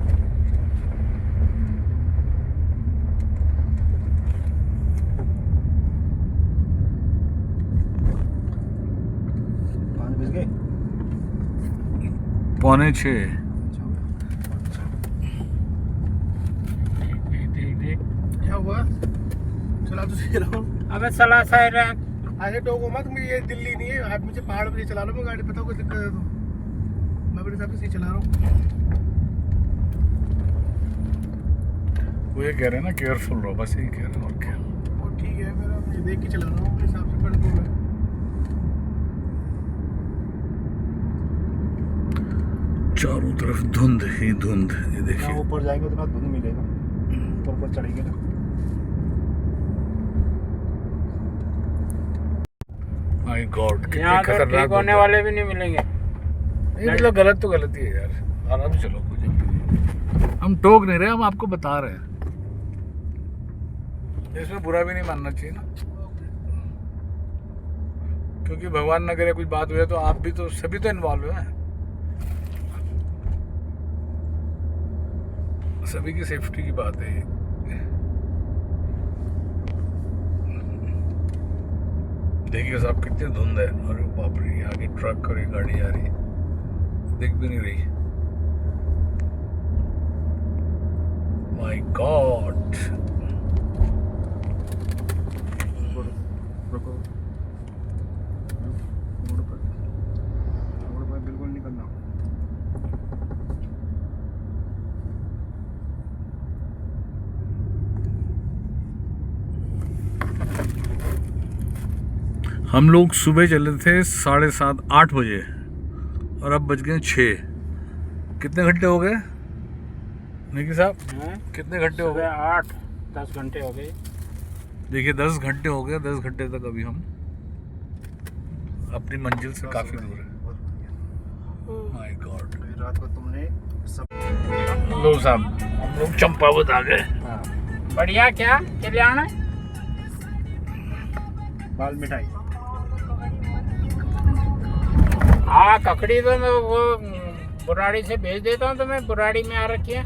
A: पौने 6।
G: क्या हुआ? चला तो सही रहा हूँ।
D: अबे सला साइड है।
G: आगे टोको मत, मुझे ये दिल्ली नहीं है। आप मुझे पहाड़ पे चला लो, मैं गाड़ी पता कोई दिक्कत है तो मैं अपने हिसाब से सही चला रहा हूँ।
A: वो ये कह रहे हैं ना केयरफुल रहो, बस यही कह रहे हैं और क्या।
G: वो ठीक है, मेरा मैं देख के चला रहा हूँ अपने हिसाब से, बड़े दूर है।
A: चारों तरफ धुंध ही धुंध, ये
G: जहाँ
A: देखिए।
G: ऊपर जाएंगे उतना धुंध मिलेगा, ऊपर चढ़ेंगे ना।
A: माय गॉड, कितने
D: यहाँ तो
A: खतरनाक
D: ठीक होने
A: धुंध है।
D: वाले भी नहीं मिलेंगे।
A: नहीं मतलब गलत तो गलत ही है यार, आराम से चलो, कुछ हम टोक नहीं रहे, हम आपको बता रहे हैं। इसमें बुरा भी नहीं मानना चाहिए ना, क्योंकि भगवान न करे कुछ बात हुई तो आप भी तो, सभी तो इन्वॉल्व हैं, सभी की सेफ्टी की बात है ये। देखिए साहब कितनी धुंध है, और बाप रे ये आगे ट्रक और ये गाड़ी आ रही है, दिख भी नहीं रही। माय गॉड,
G: रुको, रोड पर बिल्कुल नहीं करना।
A: हम लोग सुबह चले थे 7:30-8 बजे, और अब बज गए 6। कितने घंटे हो गए निकी साहब,
D: हैं?
A: कितने घंटे हो गए?
D: 8-10 घंटे हो गए।
A: देखिए 10 घंटे हो गए, 10 घंटे तक अभी हम अपनी मंजिल से काफी दूर है। माय गॉड,
G: रात को तुमने सब
A: लो साहब हम लोग चंपावत आ गए।
D: बढ़िया, क्या कल्याण है?
G: बाल मिठाई।
D: हाँ, ककड़ी तो मैं वो बुराड़ी से भेज देता हूँ, तो मैं बुराड़ी में आ रखी है।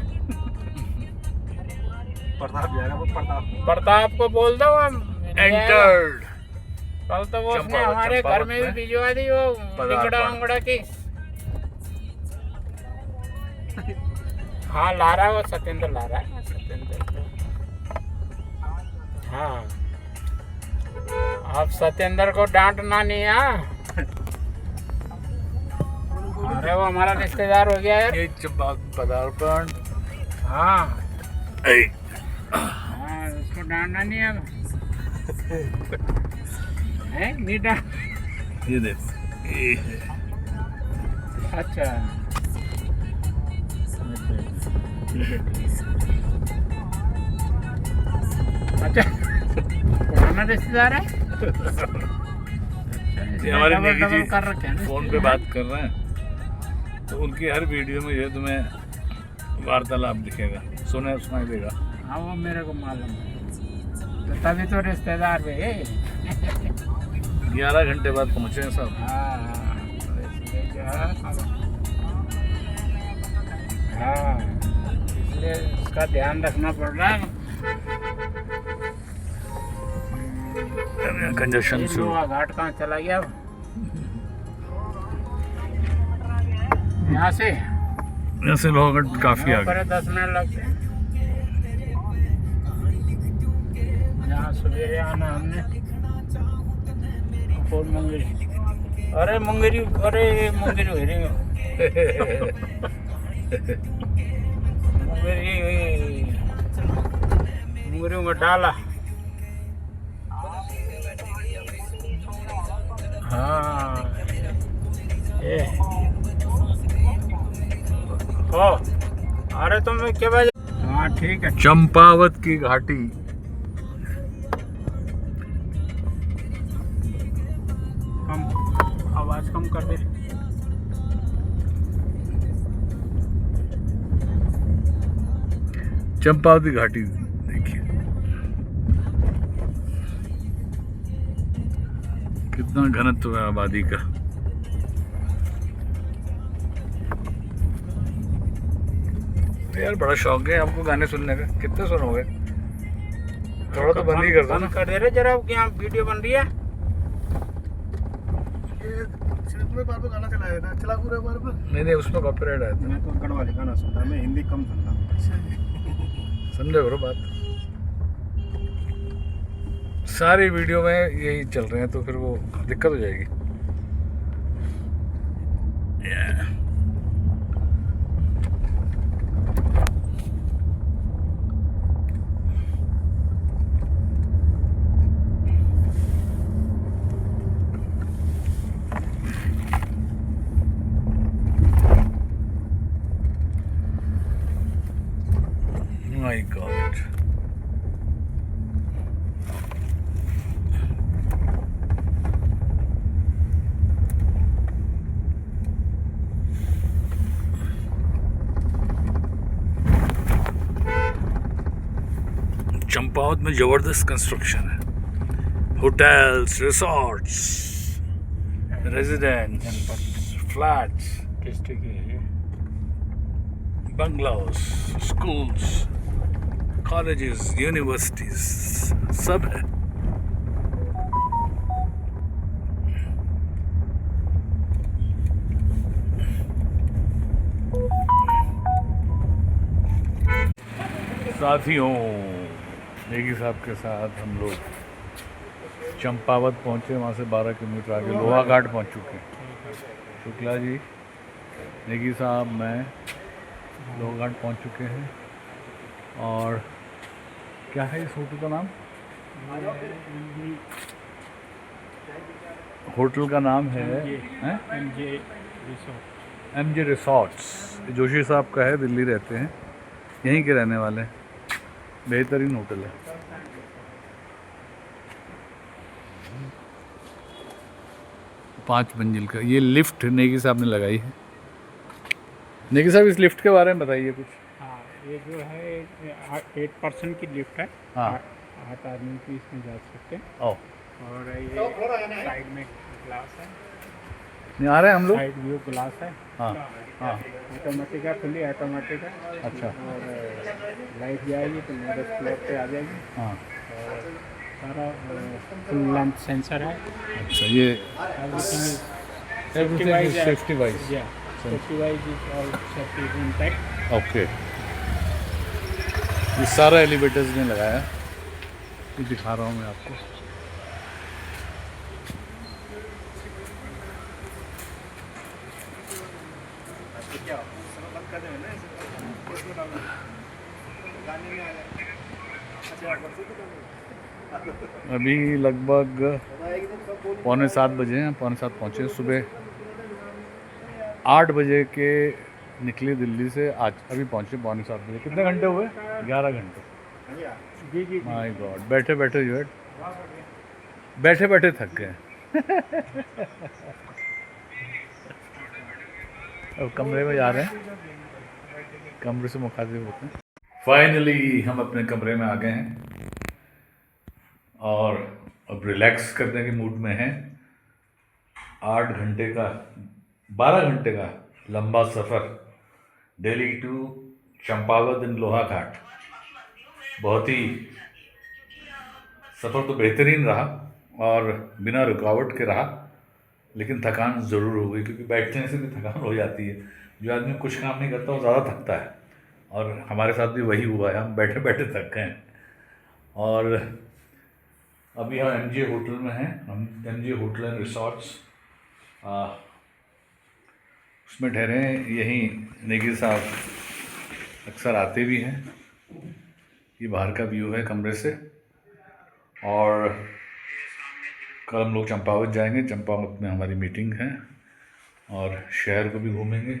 G: प्रताप जाएगा, वो
D: प्रताप को बोल दो
A: एंटर्ड।
D: कल तो वो उसने
A: चंपावत,
D: हमारे घर में भी
A: चंपावत
D: भिजवा दी वो
A: पदार्थ
D: लिंगड़ा उंगड़ा की। हाँ ला रहा है वो, सत्येंद्र ला रहा है, सत्येंद्र। हाँ, अब सत्येंद्र को डांटना नहीं है। अरे वो हमारा रिश्तेदार हो गया यार।
A: ये चंपावत पदार्पण।
D: हाँ
A: ऐ,
D: हाँ, उसको डांटना नहीं है। है नहीं डांट।
A: ये देख, ये है।
D: अच्छा, अच्छा, पुराना रिश्तेदार है।
A: ये हमारे
D: डबल
A: नेगी जी
D: डबल कर रखे हैं ना।
A: फोन पे बात कर रहे हैं, तो उनकी हर वीडियो में ये तुम्हें वार्तालाप दिखेगा, सुनाई देगा।
D: हाँ वो मेरे को मालूम है, तो तभी तो रिश्तेदार भी है।
A: 11 घंटे बाद पहुंचे हैं सब।
D: हाँ, तो इसलिए जो है, हाँ, इसलिए इसका ध्यान रखना पड़ रहा है।
A: कंजक्शन
D: ये
A: शुरू।
D: लोहा घाट कहाँ चला गया? यहाँ से
A: ऐसे लोग काफी
D: यहाँ
A: आगे।
D: पर 10 मिनट लगते हैं। यहाँ सवेरे आना हमने। और मुंगेरी, अरे मुंगेरी, अरे मुंगेरी हो रही है। मुंगेरी में डाला। हाँ, ये ओ, अरे तुम क्या बजे? हाँ ठीक है।
A: चंपावत की घाटी।
D: कम आवाज कम कर दे।
A: चंपावती घाटी देखिए कितना घनत्व है आबादी का। यार बड़ा शौक है आपको गाने सुनने का, कितने सुनोगे? थोड़ा तो बंद ही कर दो ना।
D: कर दे रहे जरा, यहाँ वीडियो बन रही है।
G: सिर्फ में बार बार गाना चलाया ना, चला पूरे बार बार।
A: नहीं नहीं, उसमें कॉपीराइट आया था।
G: मैं तो गढ़वाली गाना सुनता, मैं हिंदी कम सुनता।
A: समझे करो बात, सारी वीडियो में यही चल रहे हैं तो फिर वो दिक्कत हो जाएगी। चंपावत में ज़बरदस्त कंस्ट्रक्शन है, hotels, resorts, residence, flats,
D: district है ये।
A: बंगलोज, स्कूल्स, कॉलेजेस, यूनिवर्सिटीज सब है। साथियों, नेगी साहब के साथ हम लोग चंपावत पहुँचे, वहाँ से 12 किलोमीटर आगे लोहा घाट पहुँच चुके हैं। शुक्ला जी, नेगी साहब, मैं लोहा घाट पहुँच चुके हैं। और क्या है इस होटल का नाम? होटल का नाम है MJ रिसोर्ट्स। जोशी साहब का है, दिल्ली रहते हैं, यहीं के रहने वाले हैं। बेहतरीन होटल है। पाँच मंजिल का ये लिफ्ट नेगी साहब ने लगाई है। नेगी साहब, इस लिफ्ट के बारे में बताइए कुछ।
D: हाँ, ये जो है 8% की लिफ्ट है।
A: हाँ।
D: 8 आदमी भी इसमें जा सकते हैं।
A: ओ,
D: और ये साइड में ग्लास है,
A: नहीं आ रहे हैं हम लोग।
D: साइड व्यू ग्लास है।
A: हाँ हाँ,
D: ऑटोमेटिक है, फुली ऑटोमेटिक है।
A: अच्छा।
D: और लाइट जाएगी तो मेरे फ्लोर पे आ जाएगी।
A: हाँ,
D: और सारा फुल लेंथ सेंसर है।
A: अच्छा। ये
D: Everything is
A: safety wise.
D: Yeah, safety wise is all safety is intact.
A: Okay. ये सारा एलिवेटर्स ने लगाया, ये दिखा रहा हूँ मैं आपको। अभी लगभग 6:45 बजे हैं, 6:45 पहुँचे। सुबह 8 बजे के निकले दिल्ली से, आज अभी पहुँचे 6:45 बजे। कितने घंटे हुए? 11 घंटे।
D: जी।
A: माय गॉड, बैठे बैठे जो है, बैठे बैठे थक गए। अब कमरे में जा रहे हैं, कमरे से मुखातिब होते हैं। फाइनली हम अपने कमरे में आ गए हैं और अब रिलैक्स करने के मूड में हैं। 8 घंटे का, 12 घंटे का लंबा सफ़र दिल्ली टू चंपावत इन लोहा घाट। बहुत ही सफ़र तो बेहतरीन रहा और बिना रुकावट के रहा, लेकिन थकान ज़रूर हो गई, क्योंकि बैठने से भी थकान हो जाती है। जो आदमी कुछ काम नहीं करता वो ज़्यादा थकता है, और हमारे साथ भी वही हुआ है, हम बैठे बैठे थक गए हैं। और अभी हम MJ होटल में हैं, हम MJ होटल एंड रिसोर्ट्स उसमें ठहरे हैं। यहीं नेगी साहब अक्सर आते भी हैं। ये बाहर का व्यू है कमरे से। और कल हम लोग चंपावत जाएंगे, चंपावत में हमारी मीटिंग है और शहर को भी घूमेंगे।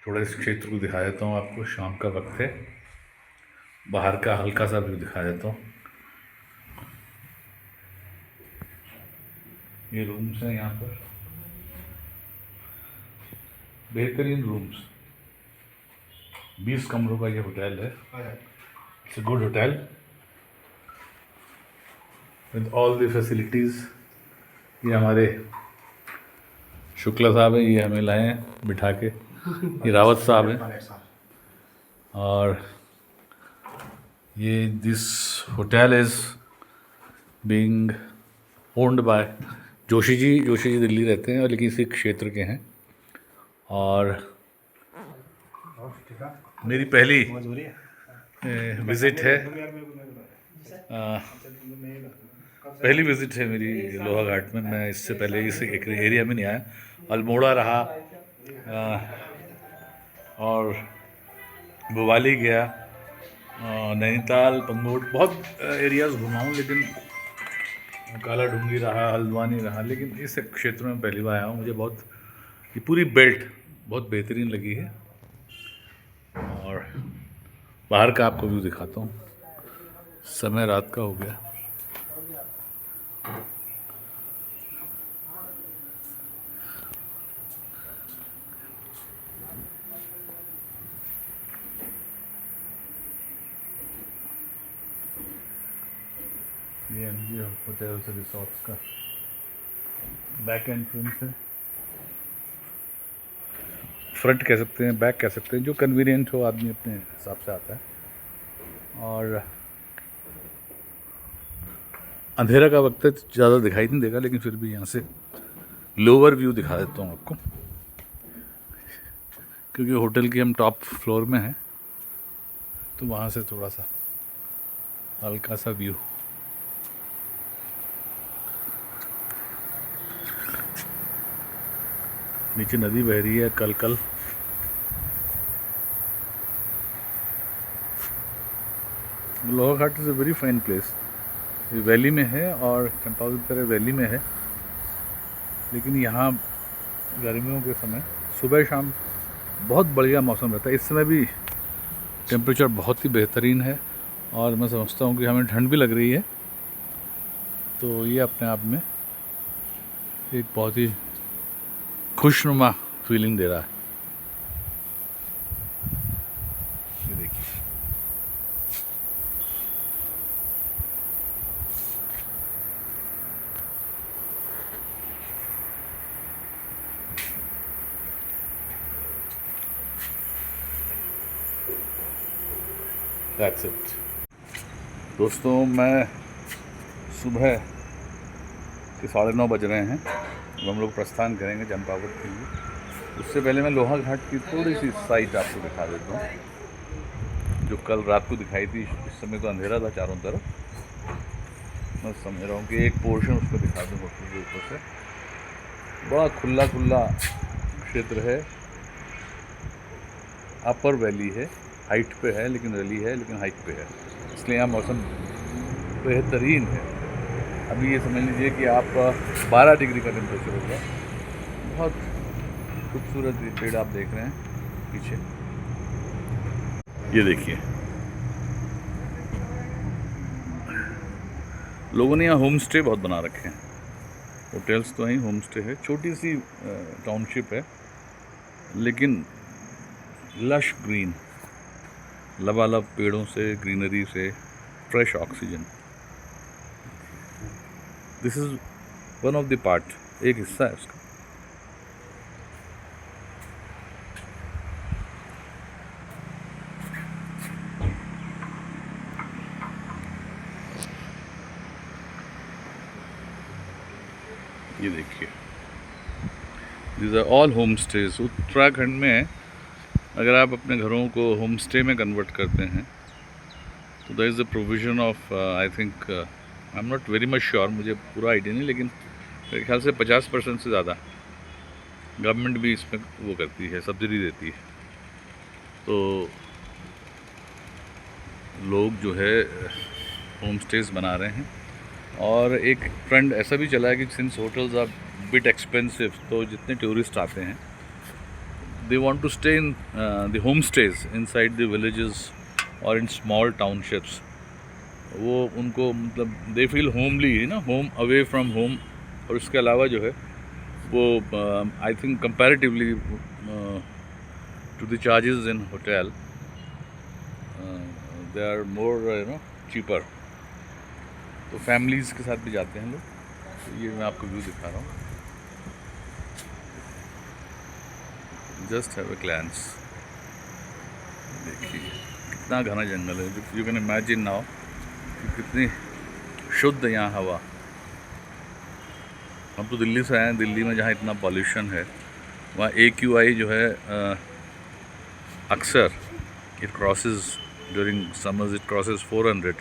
A: थोड़ा इस क्षेत्र को दिखा देता हूँ आपको, शाम का वक्त है, बाहर का हल्का सा व्यू दिखा देता हूँ। ये रूम्स हैं यहाँ पर, बेहतरीन रूम्स। 20 कमरों का ये होटल है। It's a good hotel with all the facilities. ये हमारे शुक्ला साहब हैं, ये हमें लाए हैं बिठा के। ये रावत साहब हैं। और ये this hotel is being owned by Joshi ji. Joshi ji Delhi रहते हैं और लेकिन इसी क्षेत्र के हैं। और मेरी पहली विज़िट है, पहली विज़िट है मेरी लोहा घाट में। मैं इससे पहले इस एक एरिया में नहीं आया। अल्मोड़ा रहा और भोपाली गया, नैनीताल, पंगोट, बहुत एरियाज़ घुमा हूँ, लेकिन काला डूंगी रहा, हल्द्वानी रहा, लेकिन इस क्षेत्र में पहली बार आया हूँ। मुझे बहुत, ये पूरी बेल्ट बहुत बेहतरीन लगी है। और बाहर का आपको व्यू दिखाता हूँ। समय रात का हो गया। ये एमजी होटल्स रिसोर्ट्स का बैक एंट्रेंस है, फ्रंट कह सकते हैं, बैक कह सकते हैं, जो कन्वीनियंट हो आदमी अपने हिसाब से आता है। और अंधेरा का वक्त है, ज़्यादा दिखाई नहीं देगा, लेकिन फिर भी यहाँ से लोअर व्यू दिखा देता हूँ आपको, क्योंकि होटल की हम टॉप फ्लोर में हैं, तो वहाँ से थोड़ा सा हल्का सा व्यू। नीचे नदी बह रही है कल कल। Lohaghat is a very fine place. ये वैली में है और चंपावत की तरह वैली में है, लेकिन यहाँ गर्मियों के समय सुबह शाम बहुत बढ़िया मौसम रहता है। इस समय भी टेम्परेचर बहुत ही बेहतरीन है और मैं समझता हूँ कि हमें ठंड भी लग रही है, तो ये अपने आप में एक बहुत ही खुशनुमा फीलिंग दे रहा है। ये देखिए, दैट्स इट दोस्तों। मैं सुबह के 9:30 बज रहे हैं, अब हम लोग प्रस्थान करेंगे चंपावत के लिए। उससे पहले मैं लोहा घाट की थोड़ी सी साइट आपको दिखा देता हूँ, जो कल रात को दिखाई थी। इस समय तो अंधेरा था चारों तरफ, मैं समझ रहा हूँ कि एक पोर्शन उसको दिखा दूँ होटल के ऊपर से। बड़ा खुला खुला क्षेत्र है, अपर वैली है, हाइट पे है, लेकिन वैली है लेकिन हाइट पे है, इसलिए यहाँ मौसम बेहतरीन है। अभी ये समझ लीजिए कि आप 12 डिग्री का टेम्परेचर होगा। बहुत खूबसूरत ये पेड़ आप देख रहे हैं पीछे, ये देखिए। लोगों ने यहाँ होम स्टे बहुत बना रखे हैं, होटल्स तो हैं, होम स्टे है, छोटी सी टाउनशिप है, लेकिन लश ग्रीन, लबालब पेड़ों से, ग्रीनरी से, fresh oxygen. This is one of the part, एक हिस्सा है उसका। ये देखिए, this are all home stage. Uttarakhand में अगर आप अपने घरों को होम स्टे में कन्वर्ट करते हैं तो there is a provision of, I think, I am not very much sure, मुझे पूरा आइडिया नहीं, लेकिन मेरे ख्याल से 50% से ज़्यादा गवर्नमेंट भी इसमें वो करती है, सब्सिडी देती है। तो लोग जो है होम स्टेज बना रहे हैं। और एक ट्रेंड ऐसा भी चला है कि since hotels are bit expensive, तो जितने टूरिस्ट आते हैं they want to stay in the homestays inside the villages or in small townships. वो उनको मतलब they feel homely, ना, home away from home। और उसके अलावा जो है वो I think comparatively to the charges in hotel they are more cheaper। तो families के साथ भी जाते हैं लोग। तो ये मैं आपको व्यू दिखा रहा हूँ, जस्ट हैव अ ग्लैंस। देखिए कितना घना जंगल है, यू कैन इमेजिन नाउ कि कितनी शुद्ध यहाँ हवा। हम तो दिल्ली से आए हैं, दिल्ली में जहाँ इतना पॉल्यूशन है, वहाँ AQI जो है अक्सर it crosses during summers, it crosses 400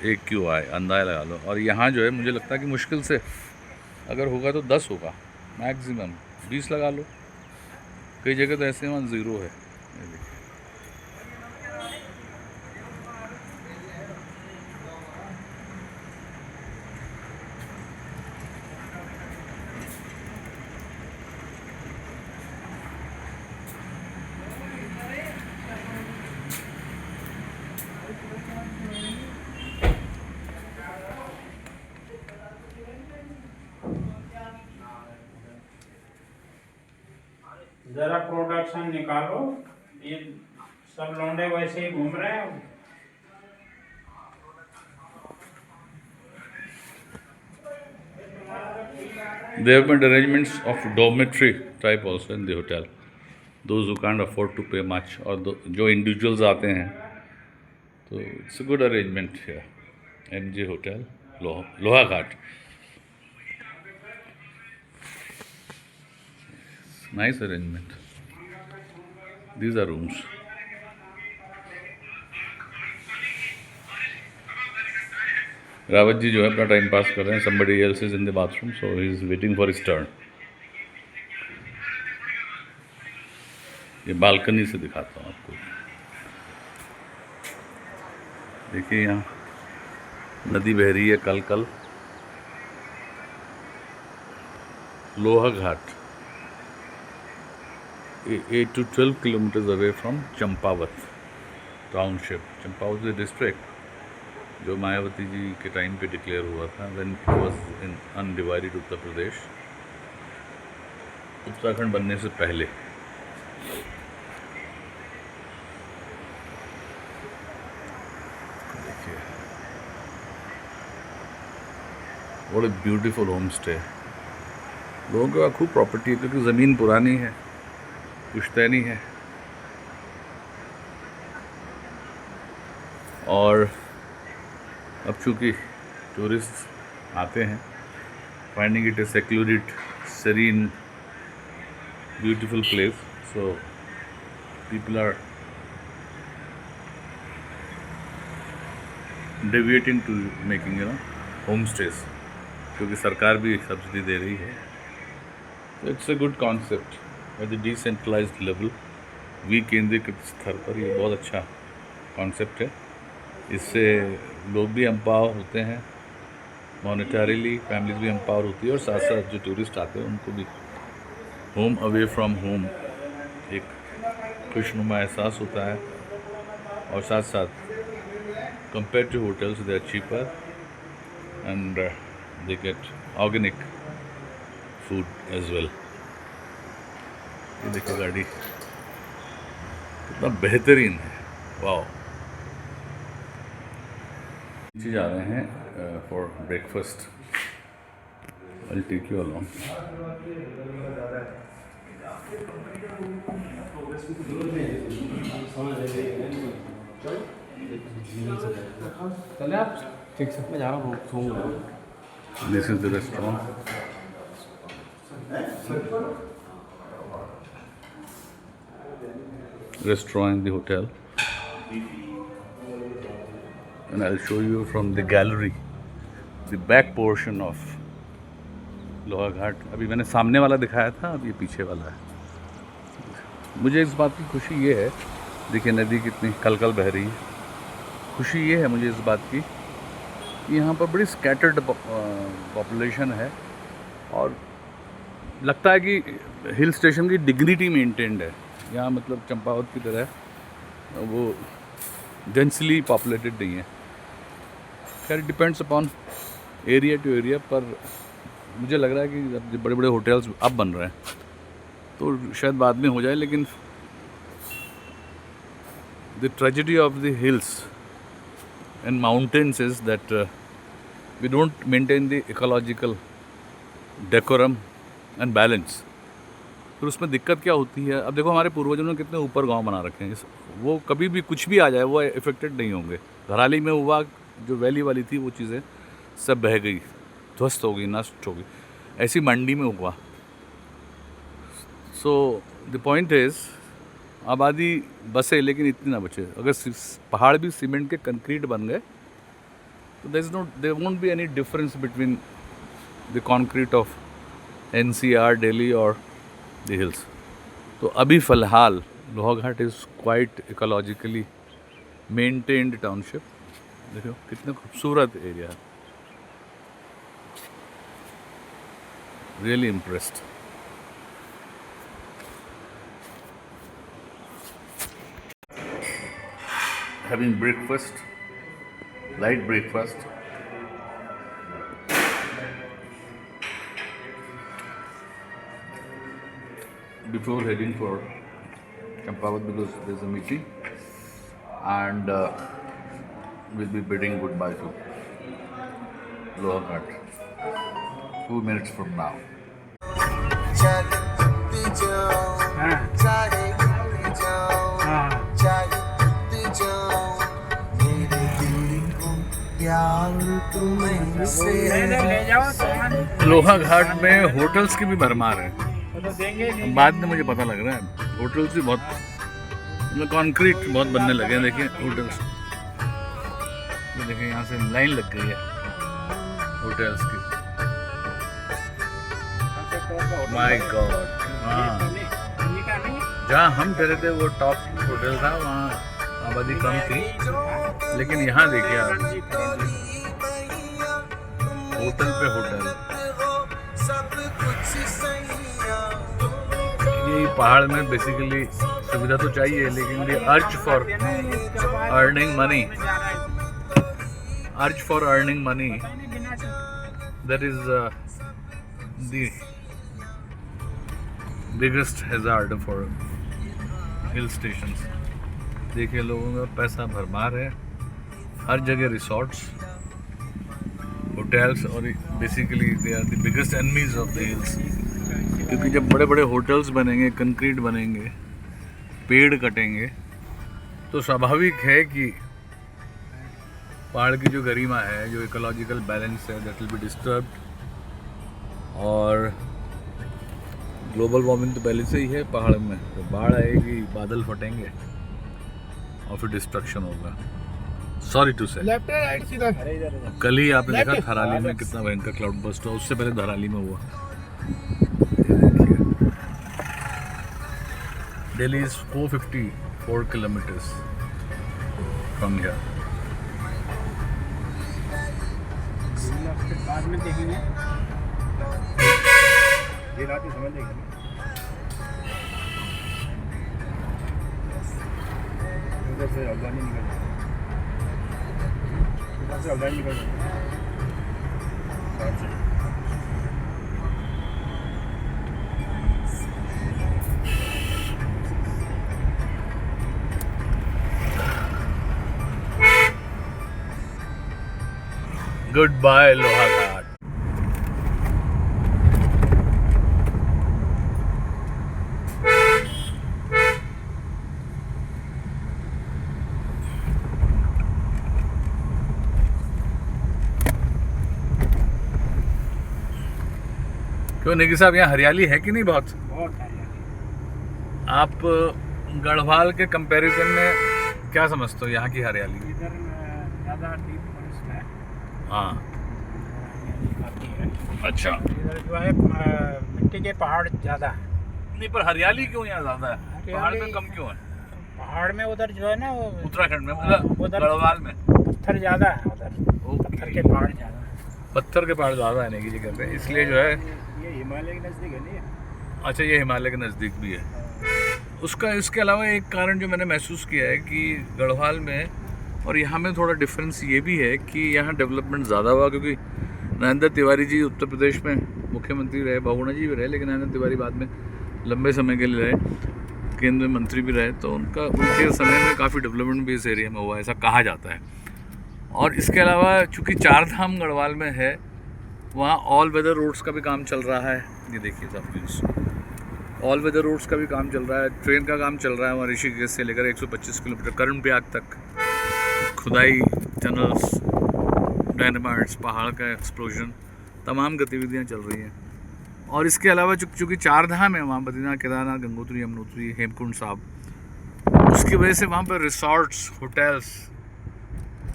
A: AQI, अंदाज़ा लगा लो। और यहाँ जो है मुझे लगता है कि मुश्किल से अगर होगा तो 10 होगा, मैक्सिमम 20 लगा लो। कई जगह तो ऐसे वहाँ 0 है।
D: जरा प्रोडक्शन निकालो, ये सब लौंडे वैसे ही घूम रहे हैं।
A: They have made arrangements of dormitory type also in the hotel. Those who can't afford to pay much और जो individuals आते हैं तो it's a good arrangement here. MJ Hotel, लोहा घाट. Nice arrangement. These are rooms. Rawat ji जो है अपना time pass कर रहे हैं. Somebody else is in the bathroom, so he is waiting for his turn. ये बालकनी से दिखाता हूँ आपको. देखिए यहाँ नदी बह रही है कल कल. लोहा घाट 8 to 12 kilometers away from Champavat township. Champavat district जो मायावती जी के टाइम पे डिक्लेयर हुआ था when it was in undivided Uttar Pradesh, Uttarakhand बनने से पहले. देखिए what a beautiful homestay. लोगों के पास खूब प्रॉपर्टी है क्योंकि ज़मीन पुरानी है, पुश्तैनी है. और अब चूँकि टूरिस्ट आते हैं, finding it A secluded, serene, beautiful place, so people are deviating to making homestays क्योंकि सरकार भी सब्सिडी दे रही है. So it's a good concept at the decentralized level. विकेंद्रीकृत स्तर पर ये बहुत अच्छा कॉन्सेप्ट है. इससे लोग भी एम्पावर होते हैं मॉनेटरीली, फैमिलीज भी एम्पावर होती है और साथ साथ जो टूरिस्ट आते हैं उनको भी होम अवे फ्रॉम होम एक खुशनुमा एहसास होता है. और साथ साथ compare to hotels they are cheaper and they get organic food as well. ये देखिए गाड़ी कितना बेहतरीन है. वाह. नीचे जा रहे हैं for breakfast. I'll take you along.
D: चले आप ठीक से. मैं जा रहा हूँ सोऊंगा.
A: This is the restaurant. Restaurant in the hotel. And I'll show you from the gallery the back portion of लोहा घाट. अभी मैंने सामने वाला दिखाया था, अब ये पीछे वाला है. मुझे इस बात की खुशी ये है, देखिए नदी कितनी कल कल बह रही है. खुशी ये है मुझे इस बात की कि यहाँ पर बड़ी स्कैटर्ड पॉपुलेशन है और लगता है कि हिल स्टेशन की डिग्निटी मेंटेन्ड है यहाँ. मतलब चंपावत की तरह वो डेंसली पॉपुलेटेड नहीं है. खैर depends upon area to area, पर मुझे लग रहा है कि अब बड़े बड़े होटल्स अब बन रहे हैं तो शायद बाद में हो जाए. लेकिन the tragedy of the hills and mountains is that we don't maintain the ecological decorum and balance. फिर उसमें दिक्कत क्या होती है. अब देखो हमारे पूर्वजों ने कितने ऊपर गांव बना रखे हैं, वो कभी भी कुछ भी आ जाए वो इफेक्टेड नहीं होंगे. घराली में हुआ, जो वैली वाली थी वो चीज़ें सब बह गई, ध्वस्त हो गई, नष्ट हो गई. ऐसी मंडी में हुआ. सो द पॉइंट इज़ आबादी बसे लेकिन इतनी ना बचे. अगर पहाड़ भी सीमेंट के कंक्रीट बन गए तो there won't be any difference between the concrete of NCR, Delhi और द हिल्स. तो अभी फ़िलहाल Lohaghat is quite ecologically maintained township. देखो कितना खूबसूरत एरिया है. Really impressed. Having breakfast, light breakfast. Before heading for Champavat because there's a meeting and we'll be bidding goodbye to Loha Ghat 2 minutes from now.
G: चलते जाओ
D: हाँ
G: चाहे गिरते जाओ
D: हाँ
G: चाहे गिरते जाओ मेरे दिल को प्यार तुमसे
D: ले जाओ सामान
A: लोहा घाट में होटल्स की भी भरमार है।
D: वो तो देंगे नहीं।
A: बाद में मुझे पता लग रहा है होटल्स भी बहुत मतलब कंक्रीट बहुत बनने लगे हैं। देखिए होटल्स, ये देखिए यहाँ से लाइन लग गई है होटल्स की। माय गॉड, हाँ जहाँ हम ठहरे थे वो टॉप होटल था, वहाँ आबादी कम थी, लेकिन यहाँ देखिए आप होटल पे होटल। ये पहाड़ में बेसिकली सुविधा तो चाहिए, लेकिन the urge for earning money, urge for earning money, that is the biggest hazard for hill stations. देखिए लोगों का पैसा भरमार है, हर जगह रिसोर्ट्स, होटल्स, और basically they are the biggest enemies of the hills. क्योंकि जब बड़े बड़े होटल्स बनेंगे, कंक्रीट बनेंगे, पेड़ कटेंगे, तो स्वाभाविक है कि पहाड़ की जो गरिमा है, जो इकोलॉजिकल बैलेंस है, दैट विल बी डिस्टर्ब्ड। और ग्लोबल वार्मिंग तो पहले से ही है पहाड़ में, तो बाढ़ आएगी, बादल फटेंगे और फिर डिस्ट्रक्शन होगा। सॉरी टू से।
D: लेफ्ट राइट सीधा
A: कल ही आपने देखा थराली में कितना भयंकर क्लाउड बस्ट हुआ, उससे पहले धराली में हुआ। Delhi is 454 kilometers from here.
D: बाद में देखेंगे,
C: ये रात ही समझ लेंगे। उधर से अफगानी निकल जाए, उधर से अफगानी निकल जाए।
A: Goodbye लोहा घाट। क्यों नेगी साहब, यहाँ हरियाली है कि नहीं? बहुत
D: बहुत है।
A: आप गढ़वाल के कंपैरिजन में क्या समझते हो यहाँ की हरियाली?
D: इधर ज़्यादा डीप फॉरेस्ट है।
A: हाँ
D: आती है।
A: अच्छा,
D: इधर जो है मिट्टी के पहाड़ ज़्यादा है।
A: नहीं पर हरियाली क्यों यहाँ ज्यादा है? पहाड़ में कम क्यों है?
D: पहाड़ में उधर जो है ना वो
A: उत्तराखंड में, मतलब
D: उधर
A: गढ़वाल में
D: पत्थर ज़्यादा है, उधर पत्थर के पहाड़ ज़्यादा है।
A: पत्थर के पहाड़ ज़्यादा है नेगी जी कहते हैं, इसलिए जो है।
C: ये हिमालय के नज़दीक है नहीं?
A: अच्छा, ये हिमालय के नज़दीक भी है उसका। इसके अलावा एक कारण जो मैंने महसूस किया है कि गढ़वाल में और यहाँ में थोड़ा डिफरेंस ये भी है कि यहाँ डेवलपमेंट ज़्यादा हुआ, क्योंकि नरेंद्र तिवारी जी उत्तर प्रदेश में मुख्यमंत्री रहे, बहुगुणा जी भी रहे, लेकिन नरेंद्र तिवारी बाद में लंबे समय के लिए रहे, केंद्रीय मंत्री भी रहे, तो उनके समय में काफ़ी डेवलपमेंट भी इस एरिया में हुआ, ऐसा कहा जाता है। और इसके अलावा चूँकि चार धाम गढ़वाल में है, वहाँ ऑल वेदर रोड्स का भी काम चल रहा है। ये देखिए सब व्यूज़, ऑल वेदर रोड्स का भी काम चल रहा है, ट्रेन का काम चल रहा है वहाँ ऋषिकेश से लेकर 125 किलोमीटर कर्णप्रयाग तक, खुदाई, टनल्स, डायनामाइट्स, पहाड़ का एक्सप्लोजन, तमाम गतिविधियाँ चल रही हैं। और इसके अलावा चूँकि चार धाम है वहाँ, बद्रीनाथ, केदारनाथ, गंगोत्री, यमुनोत्री, हेमकुंड साहब, उसकी वजह से वहाँ पर रिसॉर्ट्स, होटल्स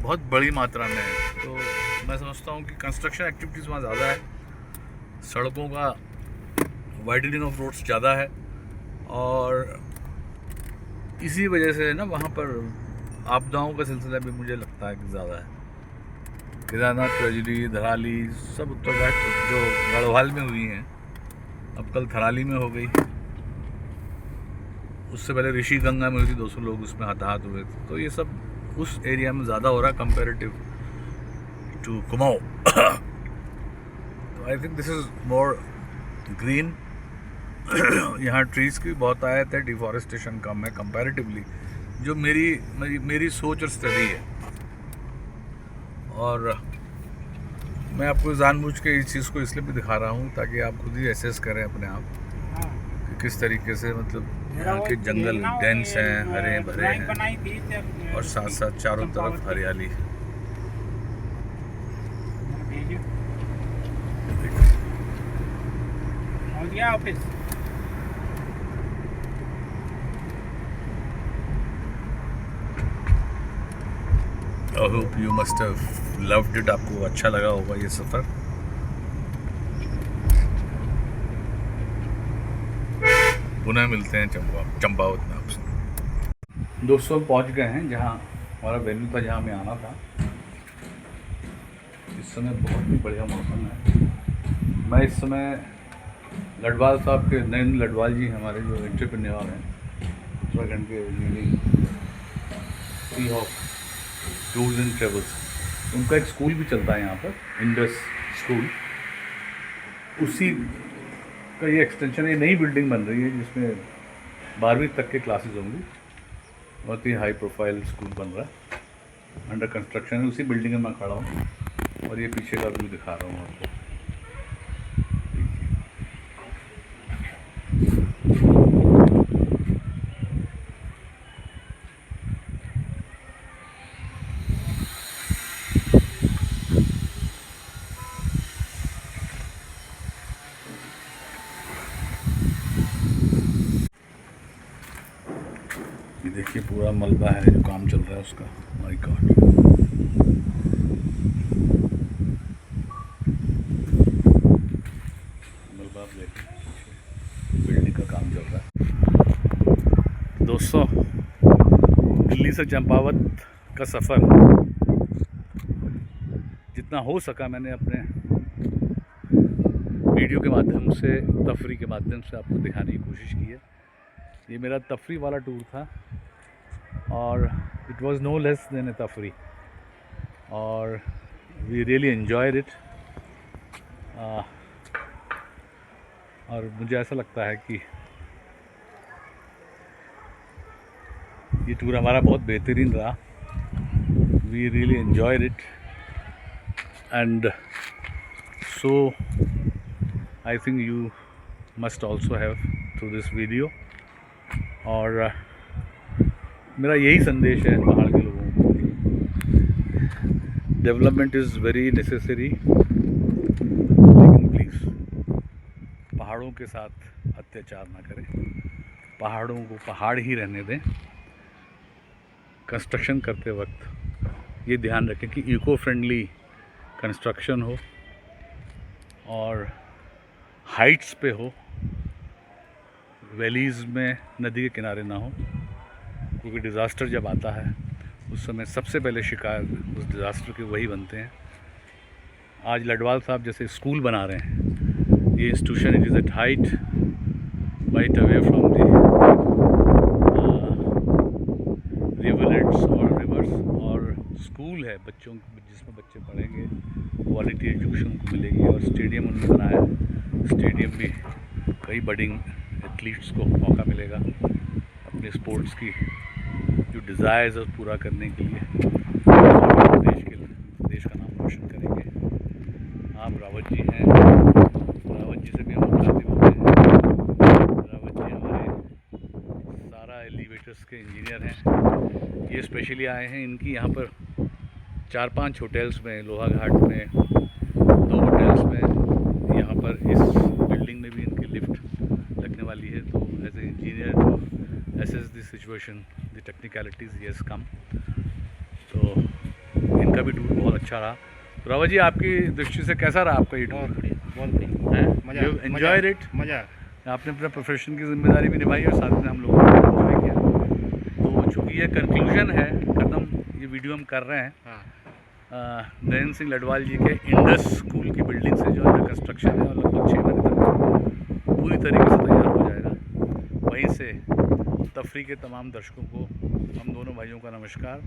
A: बहुत बड़ी मात्रा में है। तो मैं समझता हूँ कि कंस्ट्रक्शन एक्टिविटीज़ वहाँ ज़्यादा है, सड़कों का वाइडनिंग ऑफ रोड्स ज़्यादा है, और इसी वजह से ना वहाँ पर आपदाओं का सिलसिला भी मुझे लगता है कि ज़्यादा है। केदारनाथ ट्रेजिडी, धराली, सब उत्तराखंड जो गढ़वाल में हुई हैं, अब कल थराली में हो गई, उससे पहले ऋषि गंगा में हुई थी, 200 लोग उसमें हताहत हुए थे। तो ये सब उस एरिया में ज़्यादा हो रहा है कंपेरेटिव टू कुमाऊं। तो I think this is more green. यहाँ ट्रीज़ की बहुत आयत है, डिफॉरेस्टेशन कम है कंपैरेटिवली, जो मेरी सोच और स्टडी है। और मैं आपको जानबूझ के इस चीज़ को इसलिए भी दिखा रहा हूँ ताकि आप खुद ही एसेस करें अपने आप किस तरीके से मतलब यहाँ के जंगल डेंस हैं, हरे भरे हैं
D: बनाई थी
A: और साथ साथ चारों तरफ हरियाली।
D: हो गया office.
A: I hope you must have loved it. आपको अच्छा लगा होगा ये सफ़र। पुनः मिलते हैं चंपावत में आपसे। दोस्तों पहुंच गए हैं जहां हमारा वेन्यू था, जहां हमें आना था। इस समय बहुत ही बढ़िया मौसम है। मैं इस समय लडवाल साहब के, नरेंद्र लडवाल जी हमारे जो एंटरप्रेन्योर हैं उत्तराखंड के, सी ऑफ टूर्स एंड ट्रेवल्स, उनका एक स्कूल भी चलता है यहाँ पर, इंडस स्कूल। उसी का ये एक्सटेंशन, ये नई बिल्डिंग बन रही है जिसमें 12वीं तक के क्लासेस होंगी। बहुत ही हाई प्रोफाइल स्कूल बन रहा है, अंडर कंस्ट्रक्शन है। उसी बिल्डिंग में मैं खड़ा हूँ और ये पीछे का व्यू दिखा रहा हूँ आपको। ये देखिए पूरा मलबा है जो काम चल रहा है उसका। माय गॉड, मलबा आप देखिए, बिल्डिंग का काम चल रहा है। दोस्तों दिल्ली से चंपावत का सफ़र जितना हो सका मैंने अपने वीडियो के माध्यम से, तफरी के माध्यम से आपको दिखाने की कोशिश की है। ये मेरा तफरी वाला टूर था और it was no less than a तफरी, और वी रियली एंजॉयड इट। और मुझे ऐसा लगता है कि ये टूर हमारा बहुत बेहतरीन रहा। We really enjoyed it and so I think you must also have through this video. और मेरा यही संदेश है पहाड़ के लोगों को, डेवलपमेंट इज़ वेरी नेसेसरी, लेकिन प्लीज़ पहाड़ों के साथ अत्याचार ना करें। पहाड़ों को पहाड़ ही रहने दें। कंस्ट्रक्शन करते वक्त ये ध्यान रखें कि इको फ्रेंडली कंस्ट्रक्शन हो और हाइट्स पे हो, वैलीज़ में, नदी के किनारे ना हो, क्योंकि डिज़ास्टर जब आता है उस समय सबसे पहले शिकार उस डिज़ास्टर के वही बनते हैं। आज लडवाल साहब जैसे स्कूल बना रहे हैं, ये institution it is at height, right away from the rivulets और रिवर्स, और स्कूल है बच्चों जिसमें बच्चे पढ़ेंगे, क्वालिटी एजुकेशन उनको मिलेगी। और स्टेडियम उन्होंने बनाया है, स्टेडियम भी कई बडिंग एथलीट्स को मौका मिलेगा अपने स्पोर्ट्स की जो डिज़ायर्स है पूरा करने के लिए, देश का नाम रोशन करेंगे। आप रावत जी हैं, रावत जी से भी हम मुखातिब होते हैं। रावत जी हमारे सारा एलिवेटर्स के इंजीनियर हैं। ये स्पेशली आए हैं, इनकी यहाँ पर 4-5 होटल्स में, लोहा घाट में 2 होटल्स में, यहाँ पर इस बिल्डिंग में भी इनकी लिफ्ट लगने वाली है। तो as a engineer to assess the situation, the technicalities he has come. तो इनका भी टूर बहुत अच्छा रहा। तो रावत जी आपकी दृष्टि से कैसा रहा आपका ये टूर?
D: बहुत बढ़िया
A: है,
D: मज़ा,
A: यू एंजॉयड इट?
D: मज़ा।
A: आपने अपना प्रोफेशन की जिम्मेदारी भी निभाई और साथ में हम लोगों ने एंजॉय किया। तो चूँकि ये कंक्लूजन है, ख़त्म ये वीडियो हम कर रहे हैं नरेंद्र सिंह लडवाल जी के इंडस स्कूल की बिल्डिंग से, जो अंडर कंस्ट्रक्शन है और लगभग 6 महीने तक पूरी तरीके से तैयार हो जाएगा। वहीं से तफरी के तमाम दर्शकों को हम दोनों भाइयों का नमस्कार,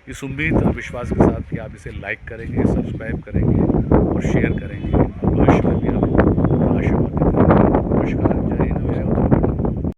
A: इस उम्मीद और विश्वास के साथ कि आप इसे लाइक करेंगे, सब्सक्राइब करेंगे और शेयर करेंगे। भविष्य में भी हम